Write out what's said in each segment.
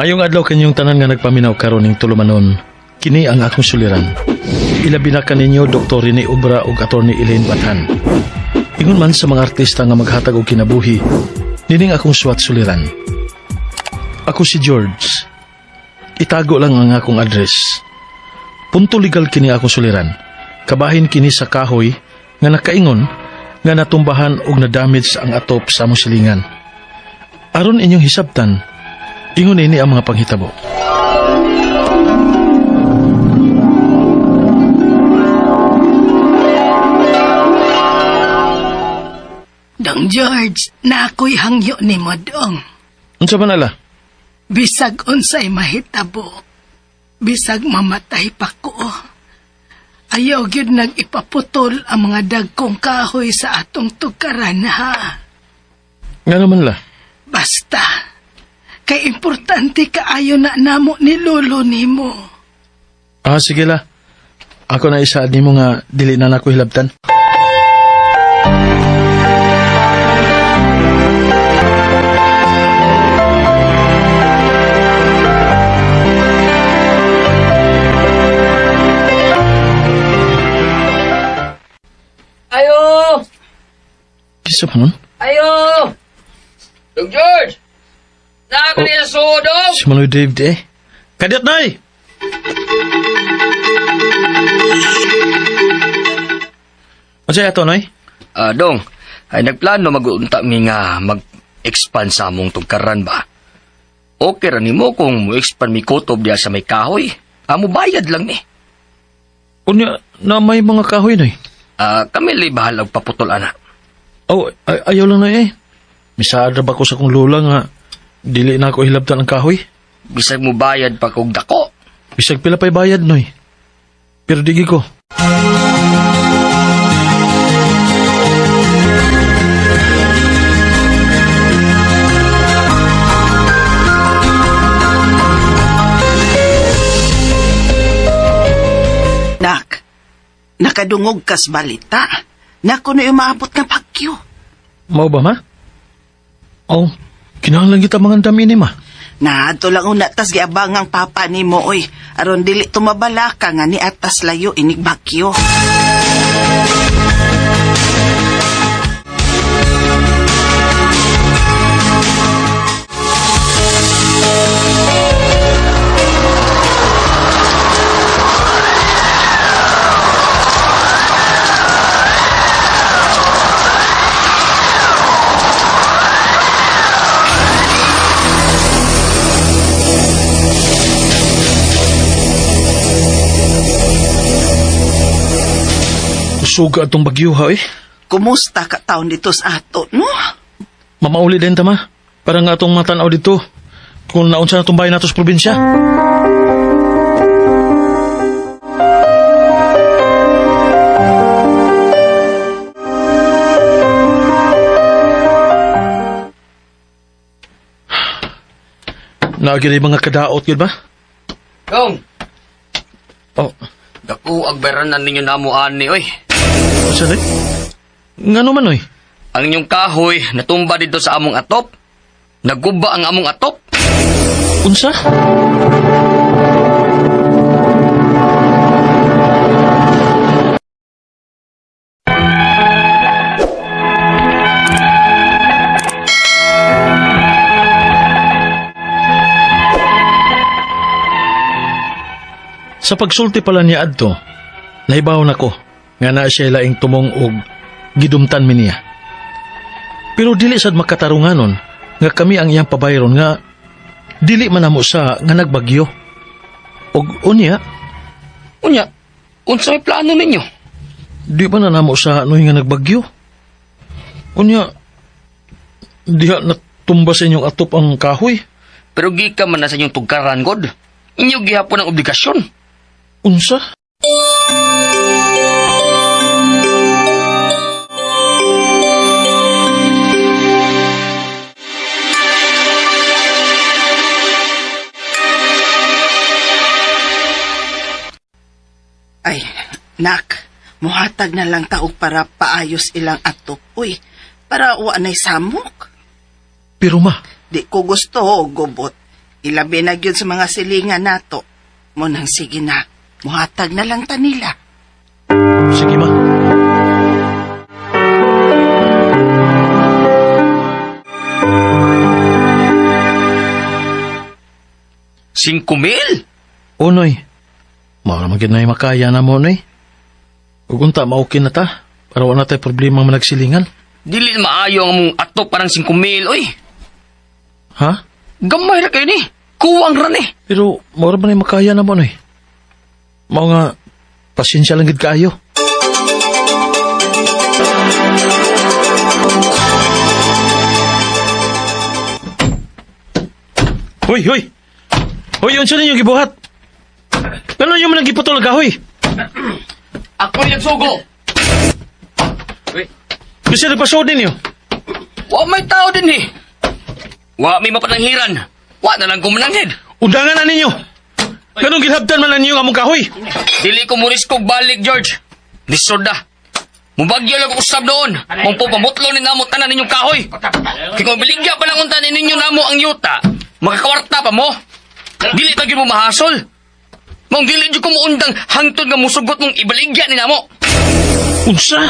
Mayong adlaw kanyong tanan nga nagpaminaw karon ning tulumanon. Kini ang akong suliran. Ilabi na kaninyo Dr. Rene Obra ug Attorney Elaine Bathan. Ingon man sa mga artista nga maghatag og kinabuhi, nining akong suwat suliran. Ako si George. Itago lang ang akong address. Punto legal kini akong suliran. Kabahin kini sa kahoy nga nakaingon nga natumbahan og na-damage ang atop sa among silingan. Aron inyong hisabtan, ingon ini ang mga panghitabo. Dong George, na ako'y hangyo ni mo, Dong. Unsa man ala? Bisag unsay mahitabo. Bisag mamatay pa ko. Ayaw gyud nag-ipaputol ang mga dagkong kahoy sa atong tukaran, ha? Nga naman la? Basta, kay importante kaayo na namo ni lolo nimo. Sige la. Ako na isaad nimo nga dili na nako hilabtan. Ayo! Kisa pa nun? Ayo! Dong George! Naka nila sudong! Si Manoy David eh. Kadiyat na eh! Ano siya ito, Noy? Dong, ay nagplano mag-uunta mi nga mag-expand sa among tugkaran ba? Okay ra nimo kung mo-expand mi kutob diya sa may kahoy. Amo bayad lang ni. Unya, na may mga kahoy, Noy. Kami li bahal og paputol ana. Ayaw lang na eh. Misada ba ko sa kong lola nga dili na ako hilabtan ang kahoy? Bisag mo bayad pa kog dako. Bisag pila pa'y bayad, Noy. Pero digi ko. Nak, nakadungog kas balita. Naku na umaabot nga bagyo. Mao ba, ma? Kinahanglan kita mga dami ni, ma. Naadto lang una tas giabang ang papa ni mo, oy. Aron dili tumabala ka nga ni atas layo inig bagyo. Suga atong bagyo, ha, eh. Kumusta ka taon dito sa ato, no? Mamauli din, tama. Para nga atong matanaw dito kung naunsa na itong bayan nato sa probinsya. Naagiri mga kadaot, yun ba? Dong, Oh, dako agberanan ninyo namo ani oy. saan eh? Nga naman, oy. Ang inyong kahoy natumba dito sa among atop. Naguba ang among atop. Unsa? Sa pagsulti pala niya adto, nahibaw na ko nga na siya laing tumong og gidumtan mi niya. Pero dili sad makatarunganon nga kami ang iyang pabayron nga dili man namo sa nga nagbagyo. Og unya, Unya, unsa may plano ninyo? di pa na namo sa anoy nga nagbagyo. Unya, diha natumba sa inyong atop ang kahoy. Pero gika man na sa inyong tugkaran, God. Inyo gihapon ang obligasyon. Unsa? Ay, nak, muhatag na lang taog para paayos ilang atop, uy. Para wa na'y samok. Pero ma, Di ko gusto, gubot. Ilabi na gyud sa mga silingan nato. Mo nang sige na, muhatag na lang ta nila. Sige, ma. $5,000? Unoy, maramagin na yung makaya na mo, Unoy. Kung unta, maukin na ta. Para wala tayo problema managsilingan. Dili maayo ang mong atok parang 5,000, oy. Ha? Gamay ra kayo ni. Kuwang ra ni. Pero, maura ba na yung makaya na mo, Unoy? Mao nga, pasensya lang gid kaayo. Hoy, hoy! Hoy, yun saan ninyo gibuhat? Ano yung manang giputol kahoy? Ako'y nagsugo. Bisa nagpasod ninyo? Wa may tao din eh. Wa may mapananghiran. Wa na lang kumananghid. Undangan na ninyo! Ganong ginhabdan man na ninyo among kahoy? Dili ko muris kog balik, George. Lisod na. Mubagyo lang ko usab doon. Kung po pamutlo ni namo tanan ninyong kahoy. Kaya kung biligya pa lang unta ninyo namo ang yuta, makakawarta pa mo. Dili pa gyud mo mahasol. Mong dili jud ko muundang hangtod nga musugot mong ibaligya ni namo. Unsa?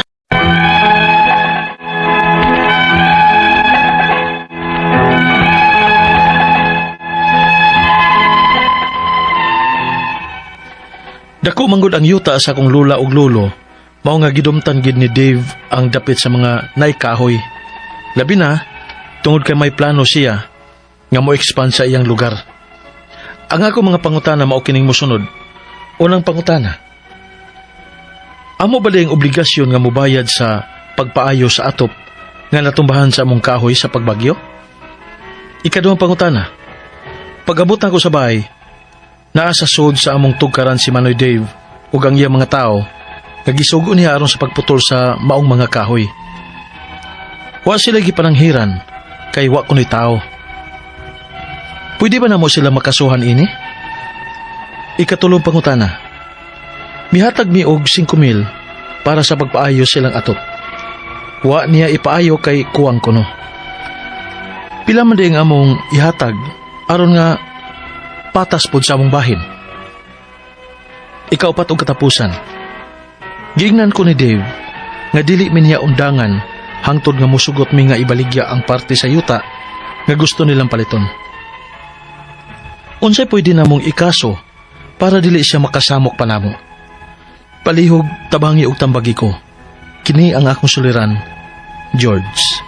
Dako manggod ang yuta sa akong lula ug lolo. Mao nga gidumtan gid ni Dave ang dapit sa mga naikahoy. Labi na tungod kay may plano siya nga mo expand sa iyang lugar. Ang ako mga pangutana mao kining mosunod. Unang pangutana. Amo ba ang obligasyon nga mobayad sa pagpaayo sa atop nga natumbahan sa among kahoy sa pagbagyo? Ikaduhang pangutana. Pag-abot na ko sa bahay, naa sa sud sa among tugkaran si Manoy Dave ug ang iyang mga tao nagisugo niya aron sa pagputol sa maong mga kahoy. Wa sila gipananghiran kay wa kunoy tao. Pwede ba na mo sila makasuhan ini? Ikatulong pangutana. Mihatag mi og 5,000 para sa pagpaayos silang atop. Wa niya ipaayo kay kuwang kuno. Pila man di ang among ihatag aron nga patas pod sa among bahin. Ikaupat og katapusan. Giingnan ko ni Dave nga dili mi niya undangan hangtod nga musugot mi nga ibaligya ang parte sa yuta nga gusto nilang paliton. Unsay pwede namong ikaso para dili siya makasamok pa namo. Palihog tabangi og tambagi ko. Kini ang akong suliran, George.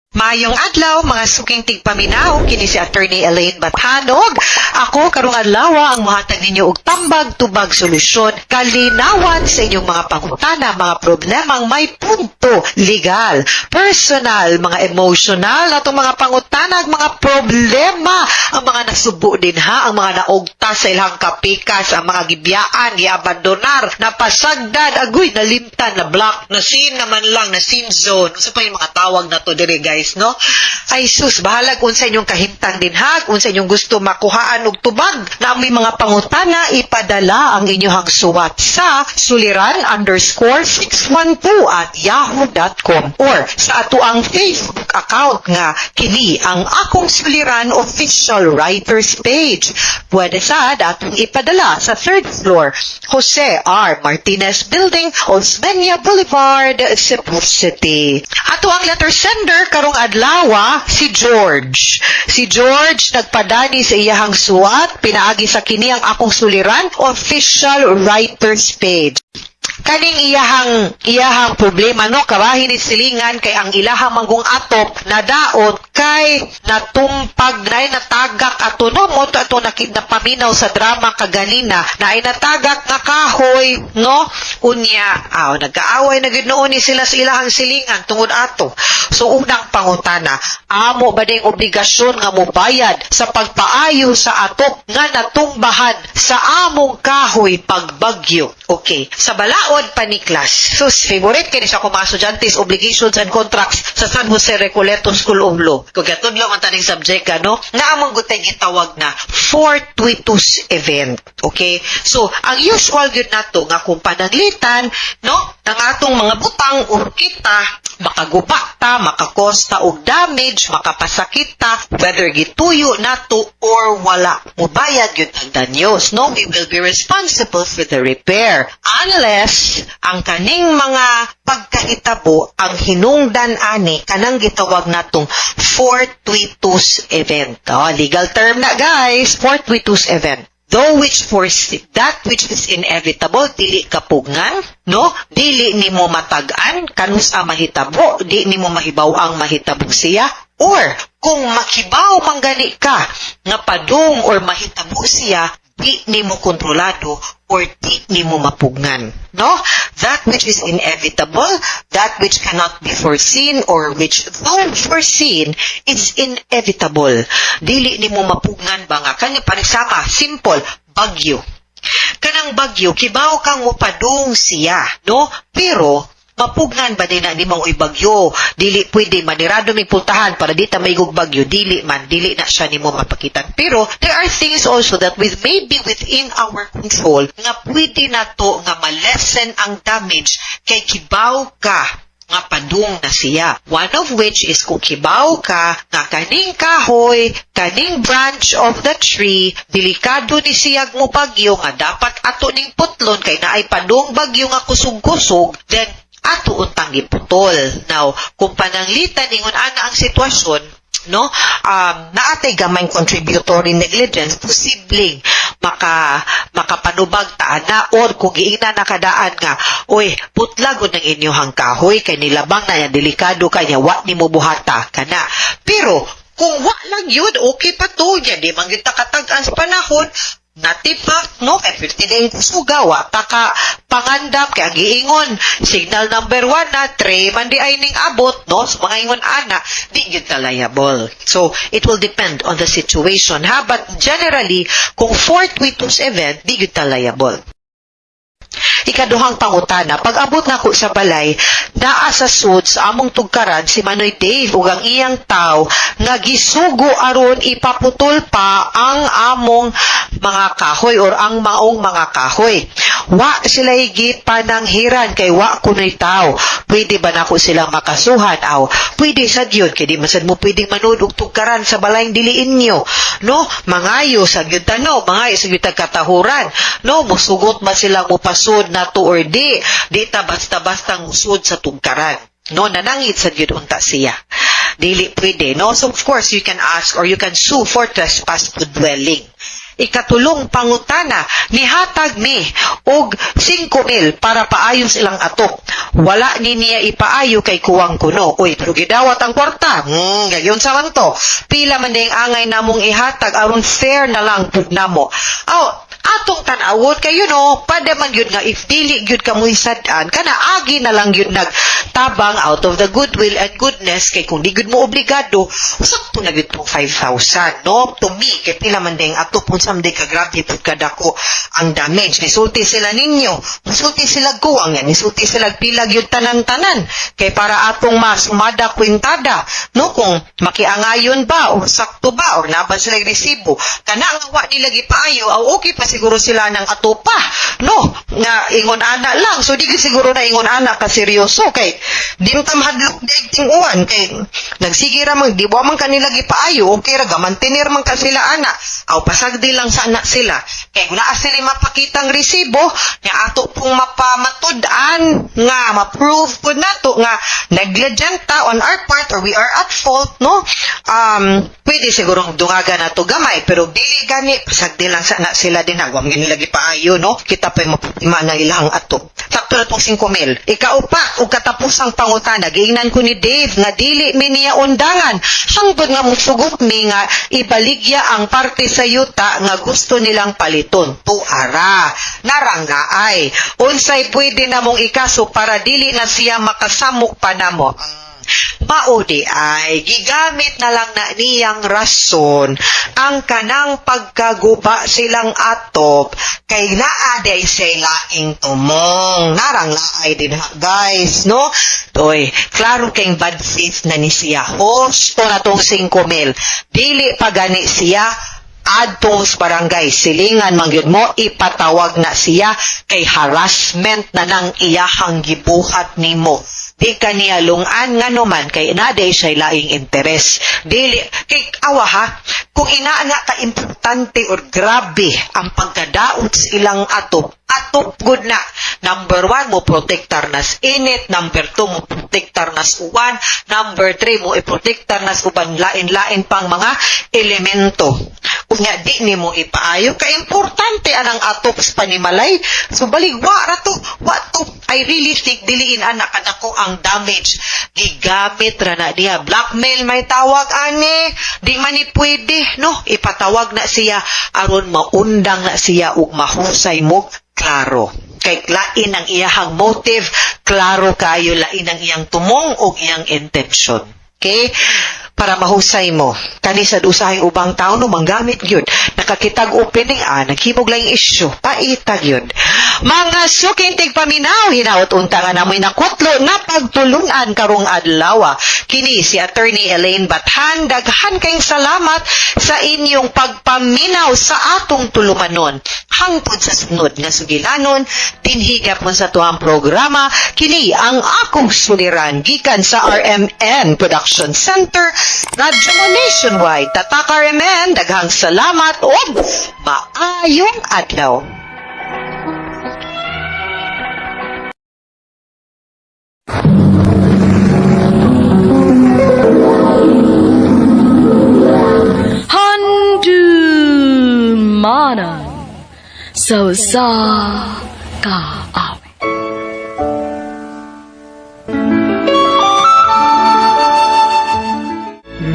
Mayong adlaw, mga suking tigpaminaw, kini si Attorney Elaine Batanog. Ako, karong adlaw, ang muhatag ninyo og tambag, tubag, solusyon, kalinawan sa inyong mga pangutana, mga problemang may punto, legal, personal, mga emotional, atong mga pangutana, mga problema, ang mga nasubo din ha, ang mga naugta sa ilang kapikas, ang mga gibiyaan, giabandonar, napasagdan, agoy, nalimtan, na block, na sin naman lang, na sin zone. Sa pa yung mga tawag na to dire, guys, no? Ay sus, bahalag unsa inyong kahimtang dinhag, unsa inyong gusto makuhaan og tubag na may mga pangutana, ipadala ang inyong suwat sa suliran_612@yahoo.com or sa ato ang Facebook account nga kini ang Akong Suliran Official Writers Page. Pwede sa atong ipadala sa 3rd floor, Jose R. Martinez Building, Osmeña Boulevard, Cebu City. Ato ang letter sender karong adlaw, si George. Si George nagpadani sa iyahang suwat, pinaagi sa kini ang Akong Suliran Official Writers Page. Kaning iyahang problema, no, kabahin ni silingan kay ang ilahang manggong atop nadaot kay natumpag na natagak ato, no, mo to ato napaminaw sa drama kaganina na ay natagak nga kahoy, no, unya nagkaaway na gid noon ni sila sa ilahang silingan tungod ato. So unang pangutana, amo ba ding obligasyon nga mobayad sa pagpaayo sa atop nga natumbahan sa among kahoy pagbagyo? Okay, sa balaod paniklas. Sus, favorite kini sa mga estudyantes, obligations and contracts sa San Jose Recoleto School of Law. Kung katudlo ang taning subject, ano, na among gutay gitawag na fortuitous event. Okay? So, ang usual yun nato nga kung pananglitan, no, ng atong mga butang o kita, Makaguba ta, makakosta og damage, makapasakit ta, whether gituyo nato or wala. Mubayad yun ang danyos, no? We will be responsible for the repair. Unless, ang kaning mga pagkahitabo, ang hinungdan ani, kanang gitawag natong fortuitous event. Oh, legal term na guys, fortuitous event. Though that which is inevitable, dili kapugngan, no? Dili ni mo matagan, kanus ang mahitabo, di ni mo mahibaw ang mahitabo siya. Or, kung makibaw manggani ka, nga padung or mahitabo siya, di ni mo kontrolado or di ni mo mapugnan. No? That which is inevitable, that which cannot be foreseen or which though foreseen is inevitable. Dili ni mo mapugnan ba nga? Kanya panisama, simple, bagyo. Kanang bagyo, kibaw kang mupadung siya, no? Pero, mapugnan ba din na ni mong bagyo? Dili pwede manirado may pultahan para di ta maigog bagyo. Dili na siya ni mo mapakitan. Pero, there are things also that maybe within our control nga pwede na to nga malesen ang damage kay kibaw ka nga padung na siya. One of which is kung kibaw ka nga kaning kahoy, kaning branch of the tree, delikado ni siyag mo bagyo nga dapat ato ning putlon kay naay padung bagyo nga kusog-kusog, then ato untang giputol. Now, kung pananglitan ingon ana ang sitwasyon, no, naatay gamay contributory negligence, posibleng makapanubag ta ana or kung giingna nakadaan nga, oy, putlagon ng inyong kahoy kay nilabang na yan, delikado kanya, wa ni mo buhata kana. Pero, kung wa lang yun, okay pa to, yan, di man kita katagaan sa panahon, natipak, no? Kaya 50 days sugawa, taka pangandam, kaya giingon, signal number 1 na, 3 man di ay ning abot, no? So, mga ingon ana, di yun liable. So, it will depend on the situation, ha? But generally, kung fortuitous event, di yun liable. Ikaduhang pangutana, pag abot na ko sa balay, naa sa sud sa among tugkaran si Manoy Dave ug ang iyang taw nga gisugo aron ipaputol pa ang among mga kahoy or ang maong mga kahoy. Wa sila higit pananghiran kay wa kunoy taw. Pwede ba nako silang makasuhan? Aw, pwede sad yun kay di masad mo pwedeng manood og tugkaran sa balayng diliin nyo. No, mangayo sa gyud tanaw, mangayo sa gyud katahuran. No, musugot ba sila mo pasud na to or di ta basta-basta musud sa tugkaran. No, nanangit sa gyud unta siya. Dili pwede, no? So of course you can ask or you can sue for trespass to dwelling. Ikatulong pangutana, nihatag mi og 5,000 para paayos ilang atok. Wala ni niya ipaayo kay kuwang kuno. Uy, pero gidawat ang kwarta. Gayon sa man to. Pila man ding angay namong ihatag aron fair na lang pud namo. Atong tanawon kayo no, pada man yun nga if dili gyud ka mo isadan kana agi na lang yun nagtabang out of the goodwill and goodness kay kung di gyud mo obligado sakto na gyud 5,000 no. To me kay pila man ding ato pun samday ka grabe pud kadako ang damage. Nisulti sila ninyo, nisulti sila guwang yan, nisulti sila pila gyud tanan-tanan kay para atong masumada kwintada no, kung makiangayon ba o sakto ba o naban sila resibo kana nga wa nila gipaayo aw okay pa siguro sila ng atopa, no? Nga ingon ana lang. So, di siguro na ingon ana ka seryoso. Kay, di mo tamhadlok di igting uwan. Kay, nagsigira man, di ba man kanila gipaayo, okay ra, gamantinir man ka sila ana. Aw, pasagdi lang sa anak sila. Kay, kung naa sila mapakitang resibo, nga ato pong mapamatudan, nga, ma-prove po nato, nga, negligent ta on our part, or we are at fault, no? Pwede siguro dungaga na to gamay, pero dili gani, pasagdi lang sa anak sila din wag nila gipaayo no, kita pa maputima ng ilang ato. Sakto na tong 5,000. Ikaupa ug katapusang pangutana giingnan ko ni Dave nga dili mi niya undangan hangtod nga musugot mi nga ibaligya ang parte sa yuta nga gusto nilang paliton. Tuara naranggaay unsay pwede namong ikaso para dili na siya makasamok pa namo. Maudi ay gigamit na lang na niyang rason ang kanang pagkaguba silang atop kay naaday sila ing tumong. Narang laay din ha, guys, no? Toy, klaro kayong bad faith na ni siya. Hosto na tong 5,000. Dili pa gani siya adtong barangay silingan mangyud mo ipatawag na siya kay harassment na nang iyahang gibuhat nimo. Di ka niya lungan nga naman kay naday siya laing interes. Dili, kay awa ha, kung inaana ka importante or grabe ang pagkadaot sa ilang atop good na. Number 1, mo protektar nas init. Number 2, mo protektar nas uwan. Number 3, mo iprotektar nas uban lain-lain pang mga elemento. Kung nga di ni mo ipaayo, ka-importante anang atop sa panimalay. So baligwa rato, wato, I really think diliin anak ko ang damage. Gigamit ra na diya. Blackmail may tawag ani. Di man ni pwede, no? Ipatawag na siya aron maundang na siya ug mahusay mo. Klaro. Kay lain ang iyahang motive, klaro kayo lain ang iyang tumong o iyang intention. Okay? Para mahusay mo. Kani sa usahing ubang tao no manggamit yun. Nakakitag opening naghimog lang issue. Paitag yun. Mga sukintig paminaw, hinaot unta nga namoy nakutlo na pagtulungan karong adlaw. Kini si Attorney Elaine Bathan, daghan kayong salamat sa inyong pagpaminaw sa atong tulumanon. Hangtod sa sunod nga sugilanon, tinhigap mo sa tuwang programa, kini ang akong suliran gikan sa RMN Production Center, Radyo mo Nationwide. Tatak RMN, daghang salamat o maayong adlaw. Handumanan so sa kaawi.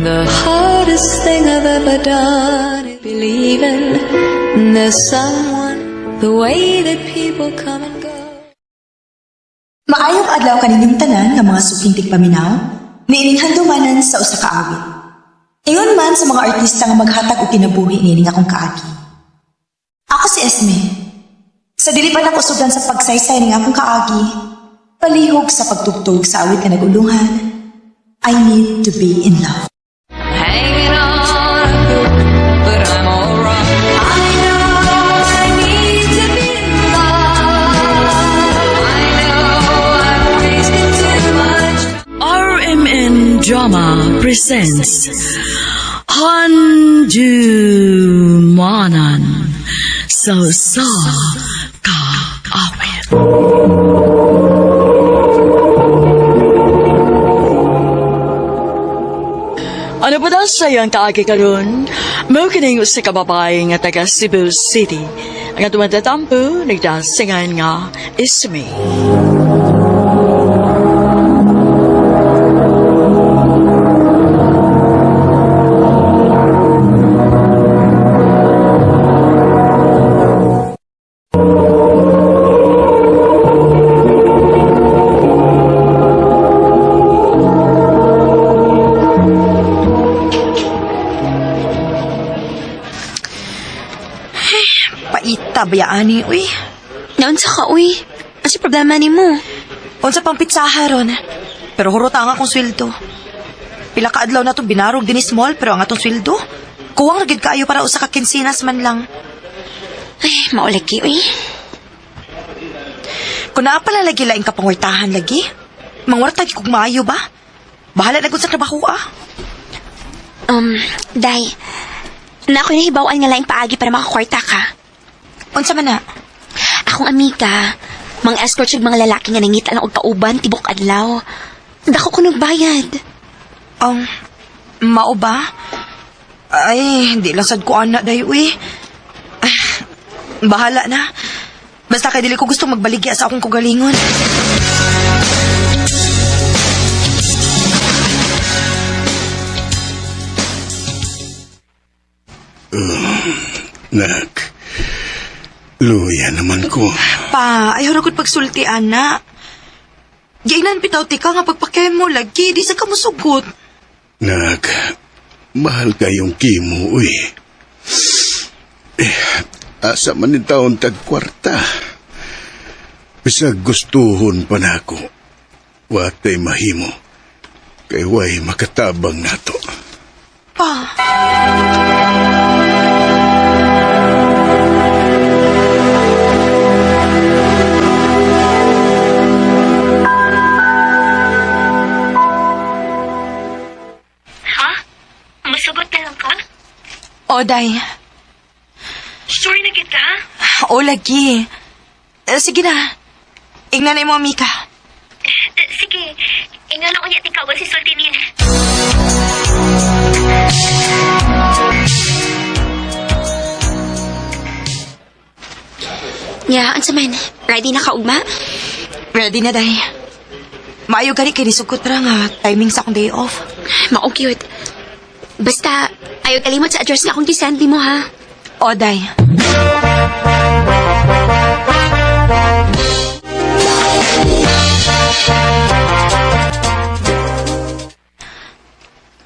The hardest thing I've ever done is believing there's someone, the way that people come and go. Maayong adlaw kaninyong tanan nga mga suking tigpaminaw, niining handumanan sa usa ka awit. Ingon man sa mga artista nga maghatag og kinabuhi niining akong kaagi. Ako si Esme. Sa dili pa nako sugan sa pagsaysay ning akong kaagi, palihog sa pagtugtog sa awit nga nagulungan, I need to be in love. Hanging on a hook, but I'm alright. I know I need to be loved. I know I've wasted too much. RMN Drama presents Handumanan so sa kaawit. Ano ba daw sayang kaagi karon? Mao kining usa ka babae nga taga Cebu City. Ang atong matatampo nagdasingan nga Isme. Paita bayaani, uy. Naunsa ka, uy? Ano si problema ni mo? Unsa pang pitsaha ron. Pero hurot ang akong sweldo. Pila ka adlaw na to binarog din small pero ang atong sweldo. Kuwang ragid kaayo para usa ka kinsinas man lang. Ay, maulagi, uy. Kung naa pala lagi laing kapangwartahan lagi, mangwartag kog maayo ba? Bahala na gud sa trabaho Day, na ako'y nahibawaan nga laing paagi para makakwarta ka. Unsa man na? Akong amiga, mga escort siya mga lalaki nga nangita lang og kauban, tibok adlaw. Dako ko nagbayad. Mao ba? Ay, hindi lang sad ko anak day, uy. Ay, bahala na. Basta kay dili ko gusto magbaligya sa akong kugalingon. Nak, luya naman ko. Pa, ayaw na ko't pagsulti, ana. Gainan bitaw tika nga pagpakay mo lagi, di sa kamusugot. Nak, mahal kayong kimo, uy. Asa man ni taon tagkwarta. Bisag gustuhon pa na ako. Watay mahimo. Kay way makatabang nato. Pa. Day. Sure na kita? O, lagi. Sige na. Ingnan mo, Mika. Sige. Ingnan ako niya tikawan si Sulti niya. Ya, ang saman. Ready na ka, ugma? Ready na, Day. Maayo gani kay nisugkot ra nga timing sa akong day off. Mao cute. Basta, ayaw kalimot sa address nga akong gisandi mo, ha? O, Day.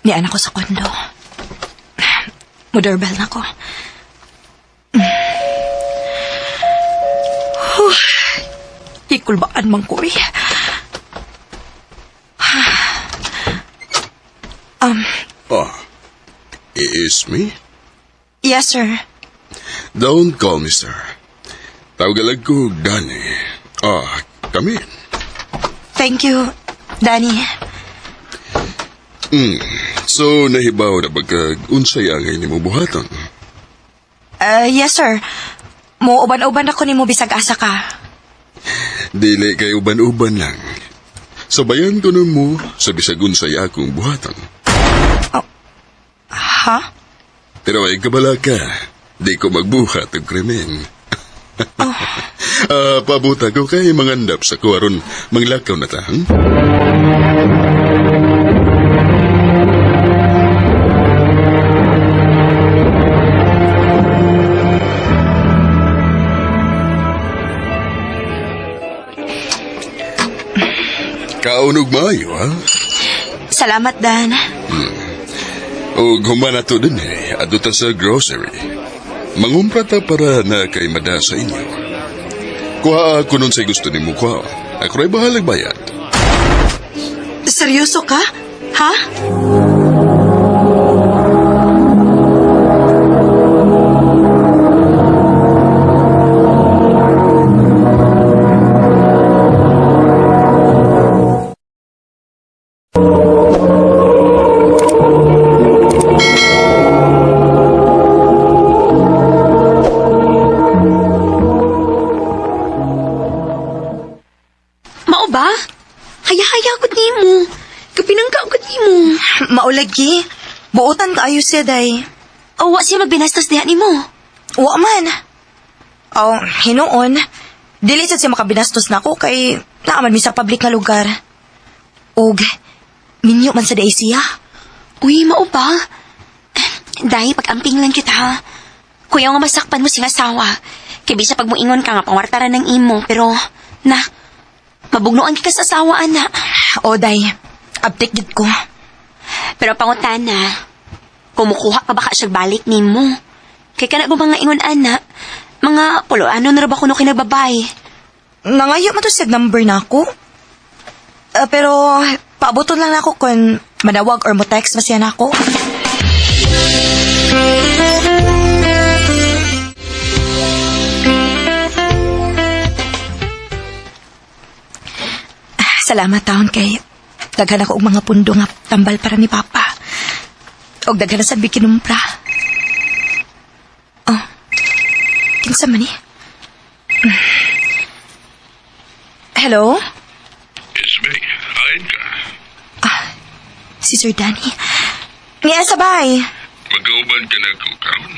Ni anak ko sa kondo. Mudoorbell na ko. Ikulbaan man ko eh. Is me? Yes, sir. Don't call me sir. Tawagalag ko Danny. Come in. Thank you, Danny. So, nahibaw na pagkag-unsay angay ni mo buhaton? Yes, sir. Mo uban-uban ako ni mo bisag asa ka. Dili kay uban-uban lang. Sabayan ko nun mo sa bisag-unsay akong buhaton. Ha? Pero ay kabala ka. Di ko magbuhat og krimen. Pabuta ko kay mangandap sa kuwaron manglakaw na ta. Kaunog maayo, ha? Salamat, Dan. O humana to din adto ta sa grocery. Mangumpra ta para na kay mada sa inyo. Kuha ako nun sa gusto ni mo kuha. Ako rin bahalag bayad. Seryoso ka? Ha? Mao ba? Haya-haya ko di mo. Kapinangka ko di mo. Maulagi. Buotan ka ayos siya, Day. O, wa siya magbinastos diha ni mo. Wa man. Oh, hinoon. Dili sad siya makabinastos na ako kay naaman mi sa public nga lugar. Og, minyo man sa day siya. Uy, mao ba? Dahil pag-amping lang kita, ha? Kuya nga masakpan mo sing asawa. Kaya bisa pag moingon ka nga pangwartaran ng imo, pero, mabugnoan ka sa asawa, ana. O, Day. Update gid ko. Pero pangutana, kumukuha pa baka siya balik ni mo. Kaya ka na ba mga ingon, ana? Mga puloano na ra ba kuno kinababay? Nangayo man to sa number na ako. Pero, paabuton lang ako kung manawag or mo-text ba siya na ako. Salamat taon kay daghan ako og mga pundo nga tambal para ni Papa. Og daghan na sa bikinumpra. Oh. Kinsa man ni? Hello? Yes, May. Hain ka. Si Sir Danny. Niya sabay. Magkauban ka na ko kaon.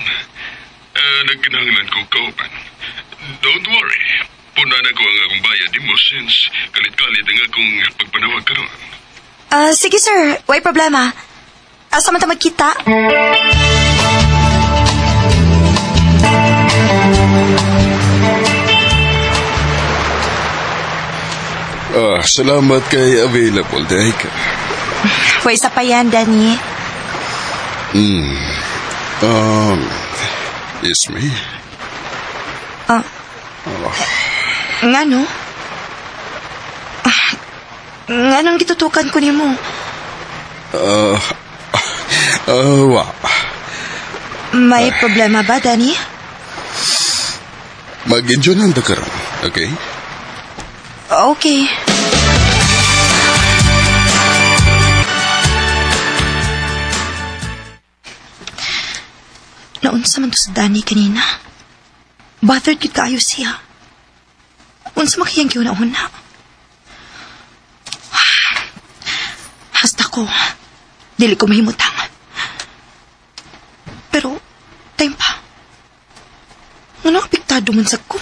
Nagkinahanglan ko kauban. Don't worry. Puna na ko ang akong bayad mo since kalit-kalit ang akong pagpanawag karon. Sige sir, way problema. Asa man ta magkita? Salamat kay available dahil ka. Way sa pa yan, Danny. Yes, me. Nga no? Nga nang gitutukan ko ni mo. Wa. May problema ba, Danny? Mag-enjoy lang ta karon, okay? Okay. Naunsa man to sa Danny kanina. Bothered yun kaayo siya. Unsa makiyang kiyo na una. Hasta ko. Dili ko mahimutang. Pero, time pa. Ano apektado man sa ko?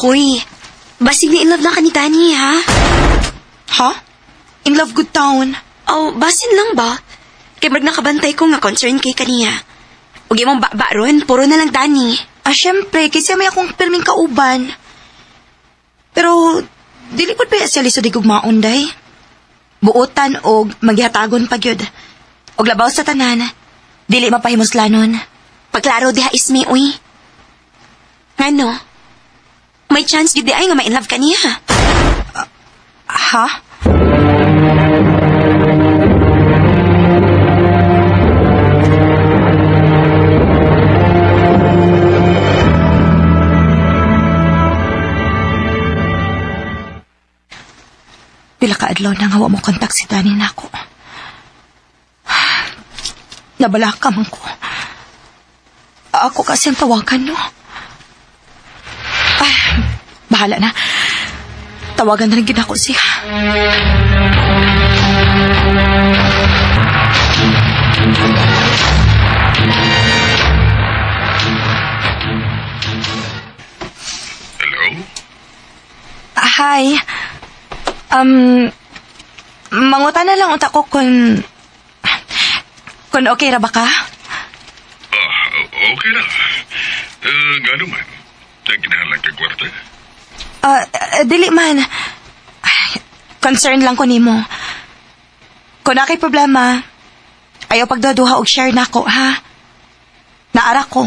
Hoy, basig na in love na ka ni Danny, ha? Ha? In love good town. Oh, basin lang ba? Kay mag nakabantay ko nga concern kay kaniya. Huwag mong ba ron, puro na lang Danny. Syempre, kasi may akong pirming kauban. Pero, dili po pa siya lisod igugmaon, day. Buotan o magyatagon pa gyud. Og labaw sa tanan, dili mapahimuslanon. Pagklaro diha ismi, uy. Ngano? May chance gid di ay nga ma-inlove ka niya. Ha? Pila ka adlaw na nga wa mo kontak si Danny nako. Nabalaka man ko. Ako kasi ang tawagan, no? Ay, bahala na. Tawagan na rin gina ko siya. Hello? Hi. Mangutan na lang unta ko kung okay ra ba ka? Okay na. Nga naman. Naginahalang ka kwarta? Dili man. Ay, concern lang ko nimo. Kung na kay problema, ayaw pagdaduha og share nako, ha? Naara ko.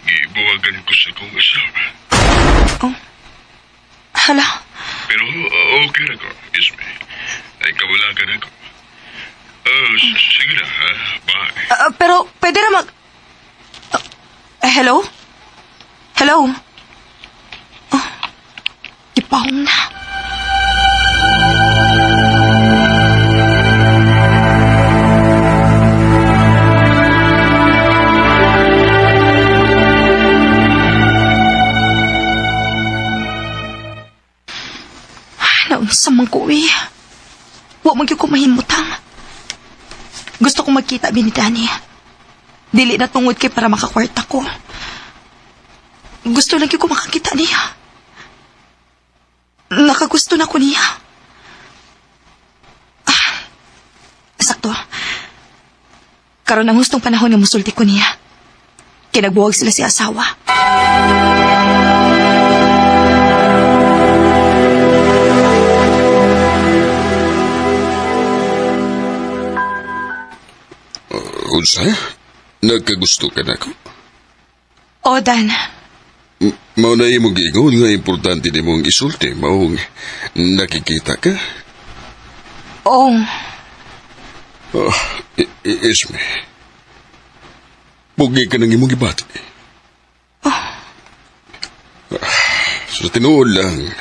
Gibuwagan ko sa kong asawa. Oh. Hala. Pero okay na ko, Isme. Ay kawalagan ako. Sige na, ha? Bye. Pero, pwede na mag... hello? Hello? Oh, ipahong na. Naunsa man ko eh. Huwag magyug ko mahimutang. Gusto kong magkita ni Danny. Dili na tungod kay para makakwarta ko. Gusto lang ko makakita niya. Nakagusto na ko niya. Sakto. Karon ang hustong panahon nga musulti ko niya. Kinagbuwag sila si asawa. Unsa? Nagkagusto ka na ko? O, Dan. Mao na imong giingon nga importante ni mong isulti. Maong nakikita ka? Oo. Isme. Pugi ka nang imong gibati. Sa tinuod lang,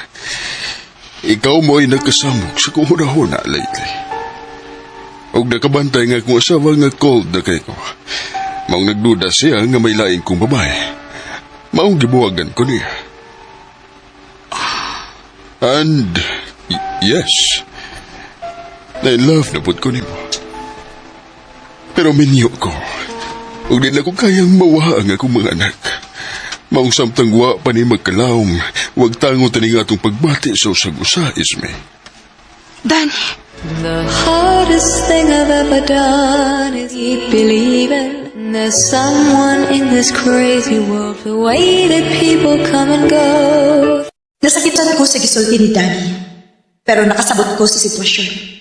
ikaw mo ay nagkasamok sa kuhuna-huna lately. Og nakabantay nga kung asawa nga cold na kay ko. Maong nagduda siya nga may laing kong babae. Maong gibuwagan ko niya. And, yes, na-love na po ko niyo. Pero minyo ko. Og di na ko kayang mawaha ang akong mga anak. Maong samtang wa pa ni magkalaom, wag tango tani nga atong pagbati sa usag-usa, Isme. Danny. The hardest thing I've ever done is keep believing there's someone in this crazy world. The way that people come and go. Nasakitan ko sa gisulti ni Danny. Pero nakasabot ko sa sitwasyon.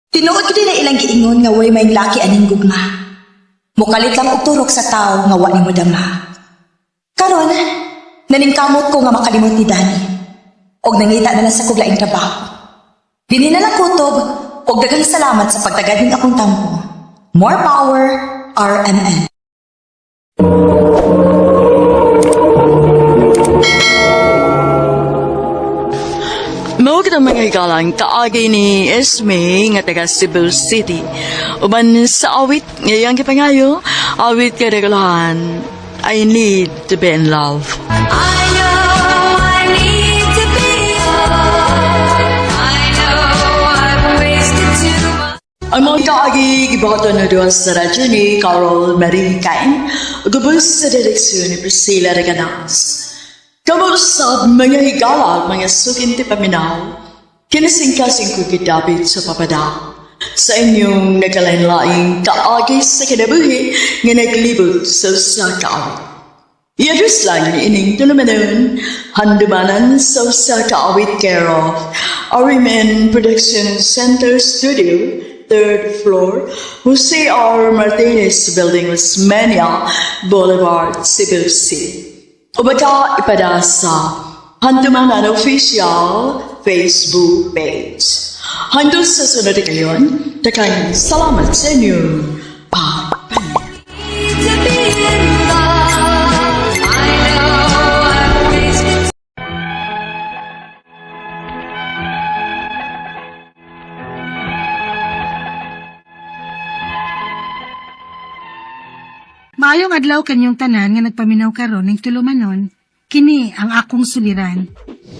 Tinuod ko din na ilang giingon nga way may laki aning gugma. Mukalit lang og turok sa tao nga wa ni mo dama. Karon, naningkamot ko nga makalimot ni Danny. Og nangita na lang sa kuglaing trabaho. Dili na lang kutob og daghang salamat sa pagtagad ning akong tampo. More power, RMN. Mao kita mga hikalang kaagi ni Esme nga taga Cebu City. Uban sa awit ngayang kipangayo, awit kadagalahan, I need to be in love. I know I need to be alone. I know I've wasted too much. Ang mga kaagi gibato na doon sa radyo ni Carol Marie Cain, gubos sa direksyon ni Priscilla Reganas. Kamusta mga higala, mga sukinti paminaw, kinasingkasing ko gidabit sa papada sa inyong nagkalain-laing kaagi sa kinabuhi nga naglibot sa kaawit. Iadus lang ni ining tulumanon, handumanan sa kaawit care of RMN Production Center Studio, 3rd floor, Jose R. Martinez Building, Osmeña Boulevard, Cebu City. O baka ipada sa Handumanan Official Facebook page. Handol sa sunod kayon, takang salamat sa inyo. Need to be in love. I know I've wasted. Maayong adlaw kanyong tanan nga nagpaminaw karon ning tulumanon, kini ang akong suliran.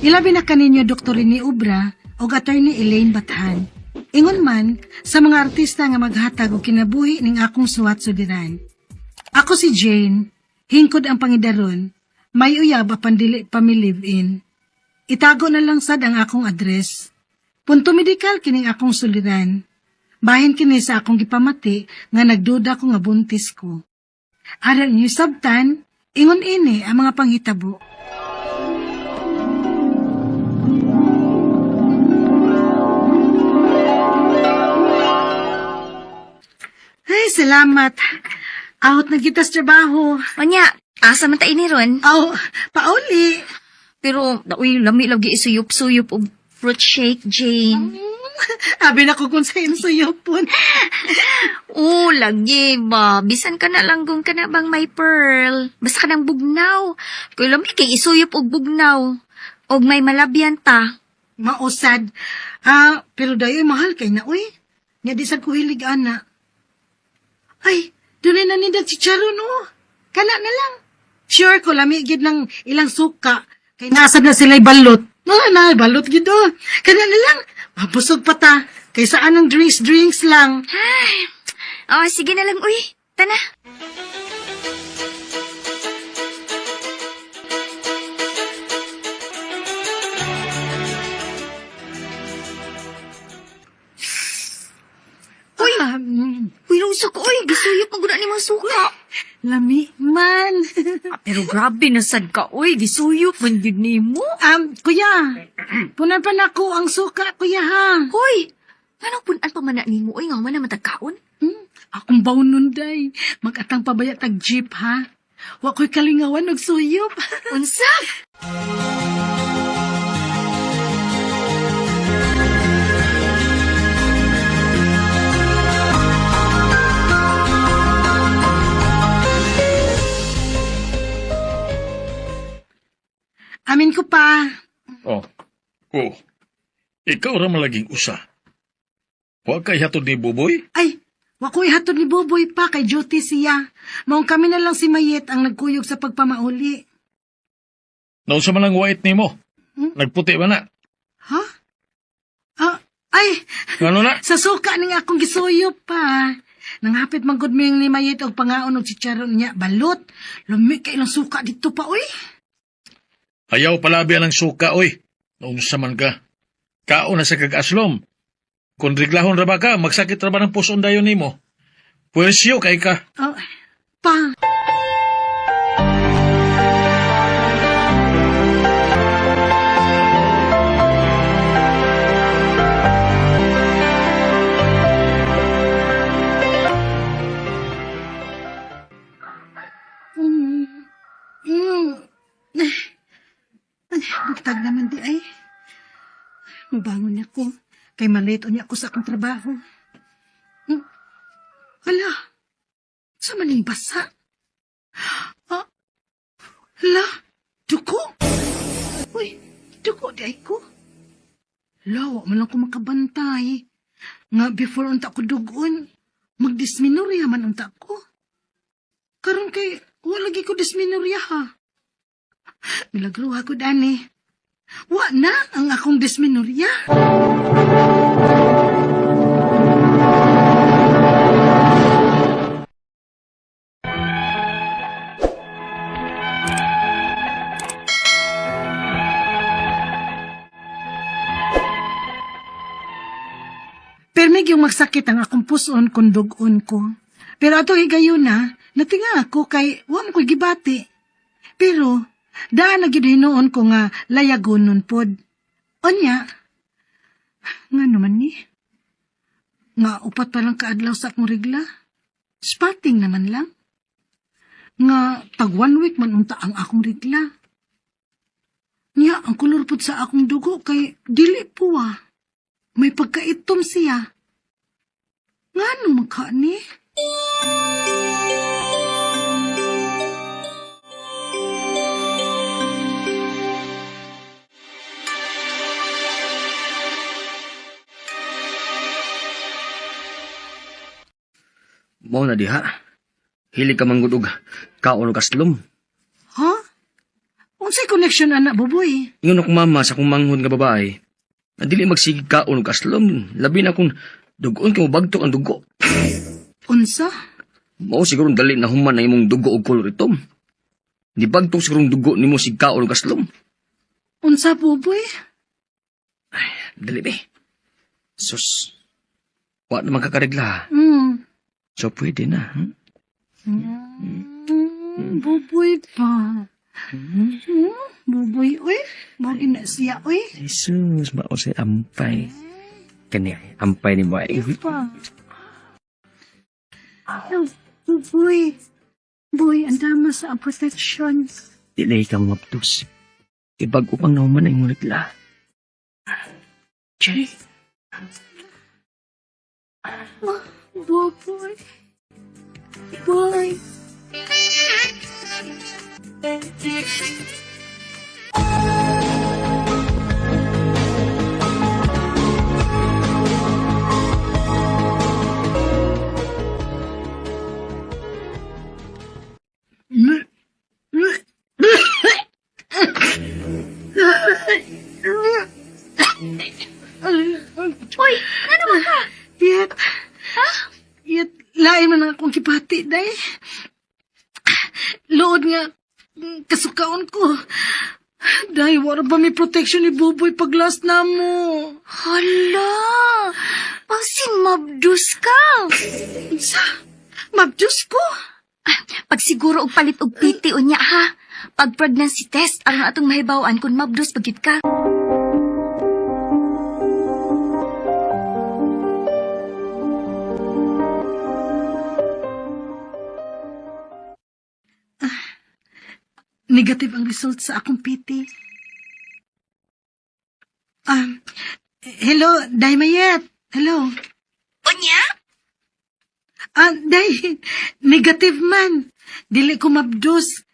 Ilabi na kaninyo Dr. ni Ubra o Attorney Elaine Bathan. Ingon man sa mga artista nga maghatag og kinabuhi ning akong suwat suliran. Ako si Jane, hingkod ang pangidaron, may uyab apan dili pa mi live-in. Itago na lang sad ang akong address. Punto medikal kining akong suliran. Bahin kini sa akong gipamati nga nagduda ko nga buntis ko. Aral niyo sabtan, ingon ini ang mga panghitabo. Ay, salamat. Out na kita sa trabaho. Onya, asa man ta ini ron? Aw, pauli. Pero, uy, lami lagi isuyop-suyop og fruit shake, Jane. Abi na ko kung sa insuyopon. Lagi ba? Bisan ka na langgong ka na bang may pearl. Basta ka ng bugnaw. Kaya lami kay isuyop og bugnaw. Og may malabyan ta. Mausad. Pero dayo'y mahal kay na, uy. Nga di sad ko hilig, ana. Ay, doon na nindag si Charon, oh. Kana na lang. Sure ko, lamigid ng ilang suka. Kay nasab na sila'y balot. Balot gid, oh. Kana na lang. Mabusog pa ta. Kay saan ang drinks lang. Ay, sige na lang, uy. Tana. Uy, lusa ko, uy. Gisuyop ang guna ni mga suka. Lami man. Pero grabe na sad ka, uy. Gisuyop man yun ni mo. Kuya. Punan pa na ko ang suka, kuya, ha. Hoy! Anong punan pa man na ni mo, uy. Nga man naman tagkaon. Akong baon nun, day. Mag-atang pabaya tag jeep, ha. Wa ko'y kalingawan og suyop. Unsa? Amin ko pa. Oh. Ikaw ra malaging usa. Huwag kay hatod ni Buboy? Ay, wako'y hatod ni Boboy pa kay duty siya. Maong kami na lang si Mayet ang nagkuyog sa pagpamauli. Naon sa malang white ni mo? Nagputi ba na? Ha? Ay, Ano na? sa suka ning akong gisuyop pa. Nanghapit man gud ming ni Mayet og pangaon og chicharon niya balot. Lumi kay ilang suka dito pa, uy. Ayaw palabi ng suka, oy. Naon sa man ka? Kaon na sa kag-aslom. Kung riglahon ra ba ka, magsakit ra ba ng puson dayon nimo? Pwesyo kay ka. Oh, pa. Bugtag naman di ay. Mabangon ako. Kay malate niya ako sa akong trabaho. Hala. Unsa man ning basa? Ah, la, duko. Uy, duko di ay ko. Lawa man lang ko makabantay. Nga before unta ko dugon, magdisminorya man unta ko. Karon kay wala lagi ko disminorya ha. Milagro ako dani. Wa na ang akong disminorya. Permig yung magsakit ang akong puson kung dugon ko. Pero ato higayon na, natinga ako kay wa mo ko'y gibati. Pero, daan na gid hinuon ko nga layagon nun pod. Onya, nga naman ni. Nga upat pa lang kaadlaw sa akong regla. Spotting naman lang. Nga tag 1 week man unta ang akong regla. Nya, ang kulor pod sa akong dugo kay dili puwa. May pagkaitom siya. Nga naman ka ni? Mao na diha. Hilig ka manggudog. Kaon og kaslom. Ha? Unsay connection anak buboy? Ingon akong mama sa akong manghod nga babae. Na dili magsigig kaon og kaslom. Labi na kung dugon kay mobagtok ang dugo. Unsa? Mao siguro dali na human na imong dugo og kolor itom. Di bagtok siguro ang dugo nimo sig kaon og kaslom. Unsa buboy? Dali be. Sus. Wa na magkakaregla. So pwede na. Buboy pa. Buboy, uy. Bagay na siya, uy. Jesus, mao say ampay. Kani ampay ni mo ay. Pa. Buboy. Boy, ang dama sa protection. Dili kang maptus. Ibag upang naman ay ngulikla. Jay. Buboy. Boy. Uy, ano ba ka? Yet. Ha? Yet, lain man ang akong kipati, day. Lood nga, kasukaon ko. Day, wala ba may protection ni Buboy pag last na mo? Hala! Pag mabdus ka! Sa? Mabdus ko? Pag siguro og palit og piti o niya ha. Pag pregnancy test, aron atong mahibawaan kung mabdus pagit ka. Negative ang result sa akong PT. Hello, Day Mayet. Hello. Unya? Day, negative man. Dili ko mabdos.